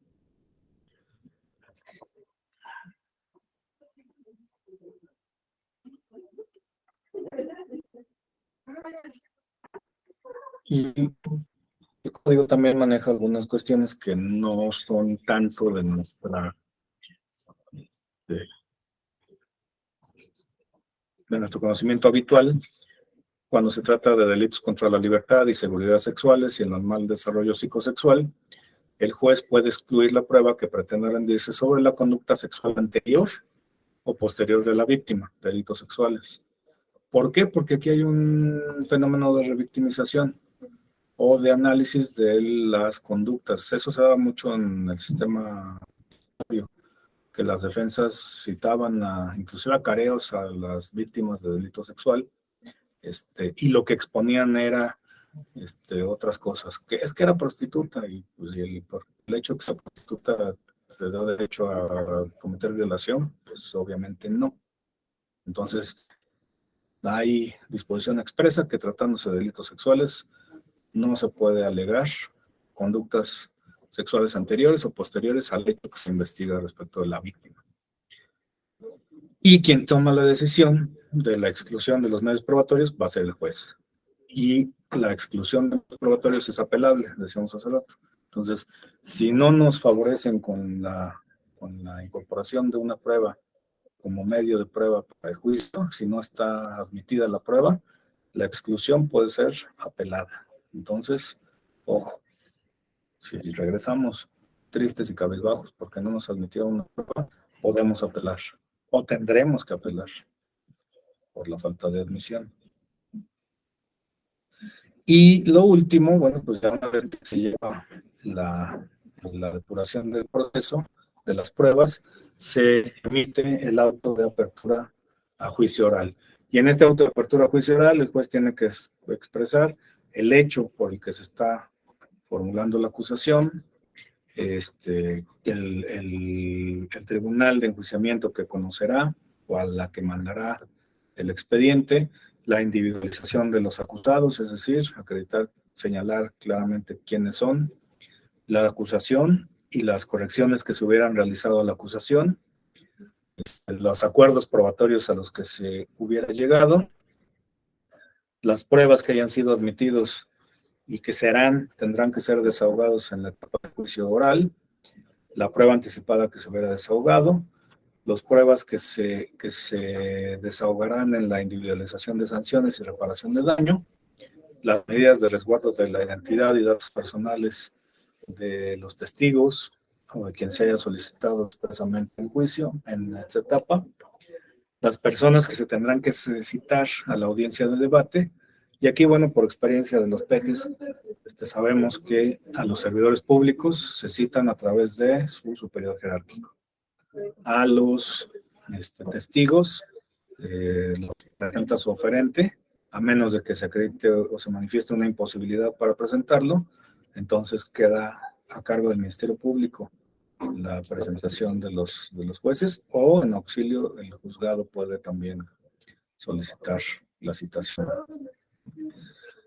Y el código también maneja algunas cuestiones que no son tanto de nuestro conocimiento habitual cuando se trata de delitos contra la libertad y seguridad sexuales y el normal desarrollo psicosexual. El juez puede excluir la prueba que pretenda rendirse sobre la conducta sexual anterior o posterior de la víctima, delitos sexuales. ¿Por qué? Porque aquí hay un fenómeno de revictimización o de análisis de las conductas. Eso se da mucho en el sistema, que las defensas citaban inclusive a careos a las víctimas de delito sexual, y lo que exponían era otras cosas, que es que era prostituta, y pues, el hecho de que sea prostituta te da derecho a cometer violación, pues obviamente no. Entonces, hay disposición expresa que tratándose de delitos sexuales no se puede alegar conductas sexuales anteriores o posteriores al hecho que se investiga respecto de la víctima. Y quien toma la decisión de la exclusión de los medios probatorios va a ser el juez. Y la exclusión de los probatorios es apelable, decíamos hace rato. Entonces, si no nos favorecen con la incorporación de una prueba como medio de prueba para el juicio, si no está admitida la prueba, la exclusión puede ser apelada. Entonces, ojo, si regresamos tristes y cabizbajos porque no nos admitieron una prueba, podemos apelar o tendremos que apelar por la falta de admisión. Y lo último, bueno, pues ya una vez que se lleva la depuración del proceso, de las pruebas, se emite el auto de apertura a juicio oral. Y en este auto de apertura a juicio oral, el juez tiene que expresar el hecho por el que se está formulando la acusación, el tribunal de enjuiciamiento que conocerá o a la que mandará el expediente, la individualización de los acusados, es decir, acreditar, señalar claramente quiénes son, la acusación y las correcciones que se hubieran realizado a la acusación, los acuerdos probatorios a los que se hubiera llegado, las pruebas que hayan sido admitidos y que tendrán que ser desahogados en la etapa de juicio oral, la prueba anticipada que se hubiera desahogado, las pruebas que se desahogarán en la individualización de sanciones y reparación de daño, las medidas de resguardo de la identidad y datos personales de los testigos o de quien se haya solicitado expresamente en juicio en esta etapa, las personas que se tendrán que citar a la audiencia de debate. Y aquí, bueno, por experiencia de los peques, sabemos que a los servidores públicos se citan a través de su superior jerárquico. A los testigos, los presenta su oferente, a menos de que se acredite o se manifieste una imposibilidad para presentarlo, entonces queda a cargo del Ministerio Público la presentación de los jueces, o en auxilio el juzgado puede también solicitar la citación.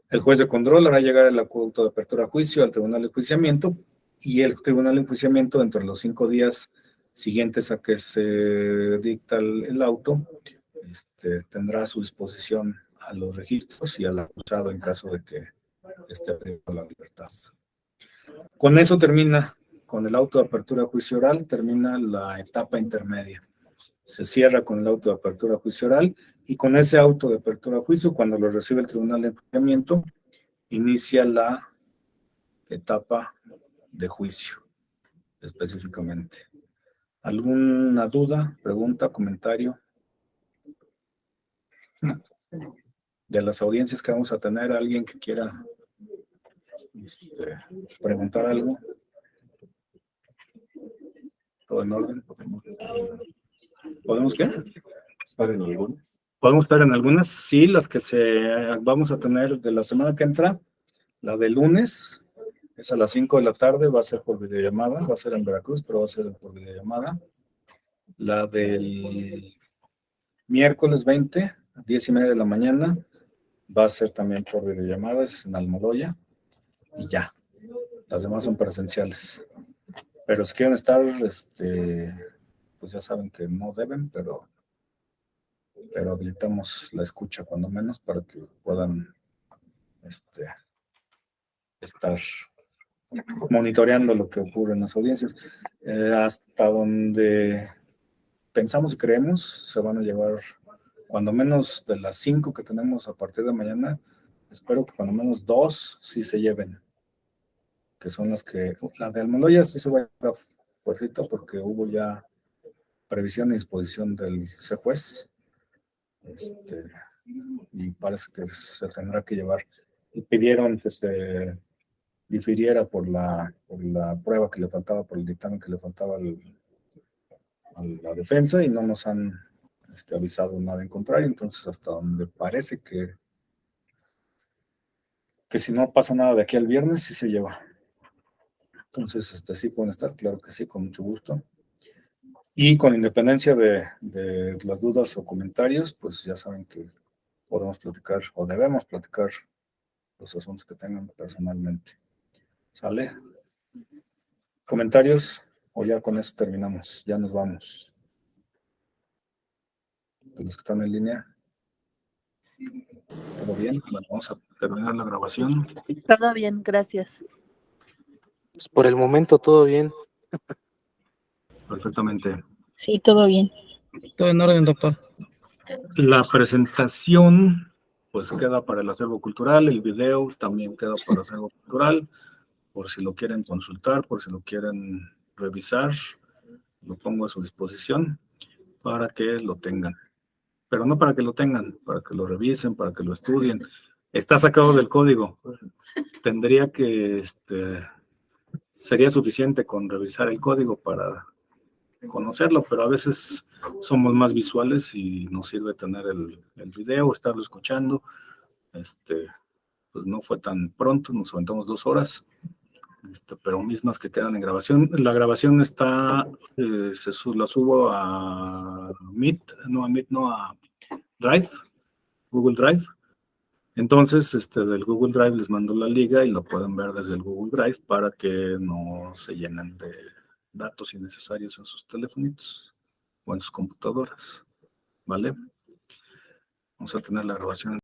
El juez de control hará llegar el auto de apertura a juicio al tribunal de enjuiciamiento, y el tribunal de enjuiciamiento, dentro de los 5 días siguientes a que se dicta el auto, tendrá a su disposición a los registros y al acusado en caso de que esté privado de la libertad. Con eso termina, con el auto de apertura a juicio oral, termina la etapa intermedia. Se cierra con el auto de apertura a juicio oral y con ese auto de apertura a juicio, cuando lo recibe el Tribunal de Enjuiciamiento, inicia la etapa de juicio específicamente. ¿Alguna duda, pregunta, comentario? De las audiencias que vamos a tener, ¿alguien que quiera preguntar algo? ¿Todo en orden? ¿Podemos qué? ¿Estar en algunas? Podemos estar en algunas, sí, las que vamos a tener de la semana que entra. La de lunes es a las 5 de la tarde, va a ser por videollamada, va a ser en Veracruz, pero va a ser por videollamada. La del miércoles 20, a 10:30 de la mañana, va a ser también por videollamada, es en Almoloya, y ya. Las demás son presenciales. Pero si quieren estar, pues ya saben que no deben, pero habilitamos la escucha cuando menos para que puedan estar monitoreando lo que ocurre en las audiencias. Hasta donde pensamos y creemos, se van a llevar cuando menos de las 5 que tenemos a partir de mañana, espero que cuando menos 2 sí se lleven, que son las que, la de Almoloya sí se va a llevar fuercita porque hubo ya previsión y disposición del juez, y parece que se tendrá que llevar. Y pidieron que se difiriera por la prueba que le faltaba, por el dictamen que le faltaba a la defensa, y no nos han avisado nada en contrario. Entonces, hasta donde parece que si no pasa nada de aquí al viernes, sí se lleva. Entonces, sí pueden estar, claro que sí, con mucho gusto. Y con independencia de las dudas o comentarios, pues ya saben que podemos platicar o debemos platicar los asuntos que tengan personalmente. ¿Sale? ¿Comentarios? O ya con eso terminamos, ya nos vamos. De los que están en línea. ¿Todo bien? Bueno, vamos a terminar la grabación. Todo bien, gracias. Pues por el momento todo bien. Perfectamente. Sí, todo bien. Todo en orden, doctor. La presentación, pues queda para el acervo cultural, el video también queda para el acervo cultural, por si lo quieren consultar, por si lo quieren revisar, lo pongo a su disposición para que lo tengan. Pero no para que lo tengan, para que lo revisen, para que lo estudien. Está sacado del código. Tendría que, sería suficiente con revisar el código para conocerlo, pero a veces somos más visuales y nos sirve tener el video, estarlo escuchando. Pues no fue tan pronto, nos aventamos 2 horas, pero mismas que quedan en grabación. La grabación está, la subo a a Drive, Google Drive. Entonces, del Google Drive les mando la liga y lo pueden ver desde el Google Drive para que no se llenen de datos innecesarios en sus teléfonos o en sus computadoras. ¿Vale? Vamos a tener la grabación.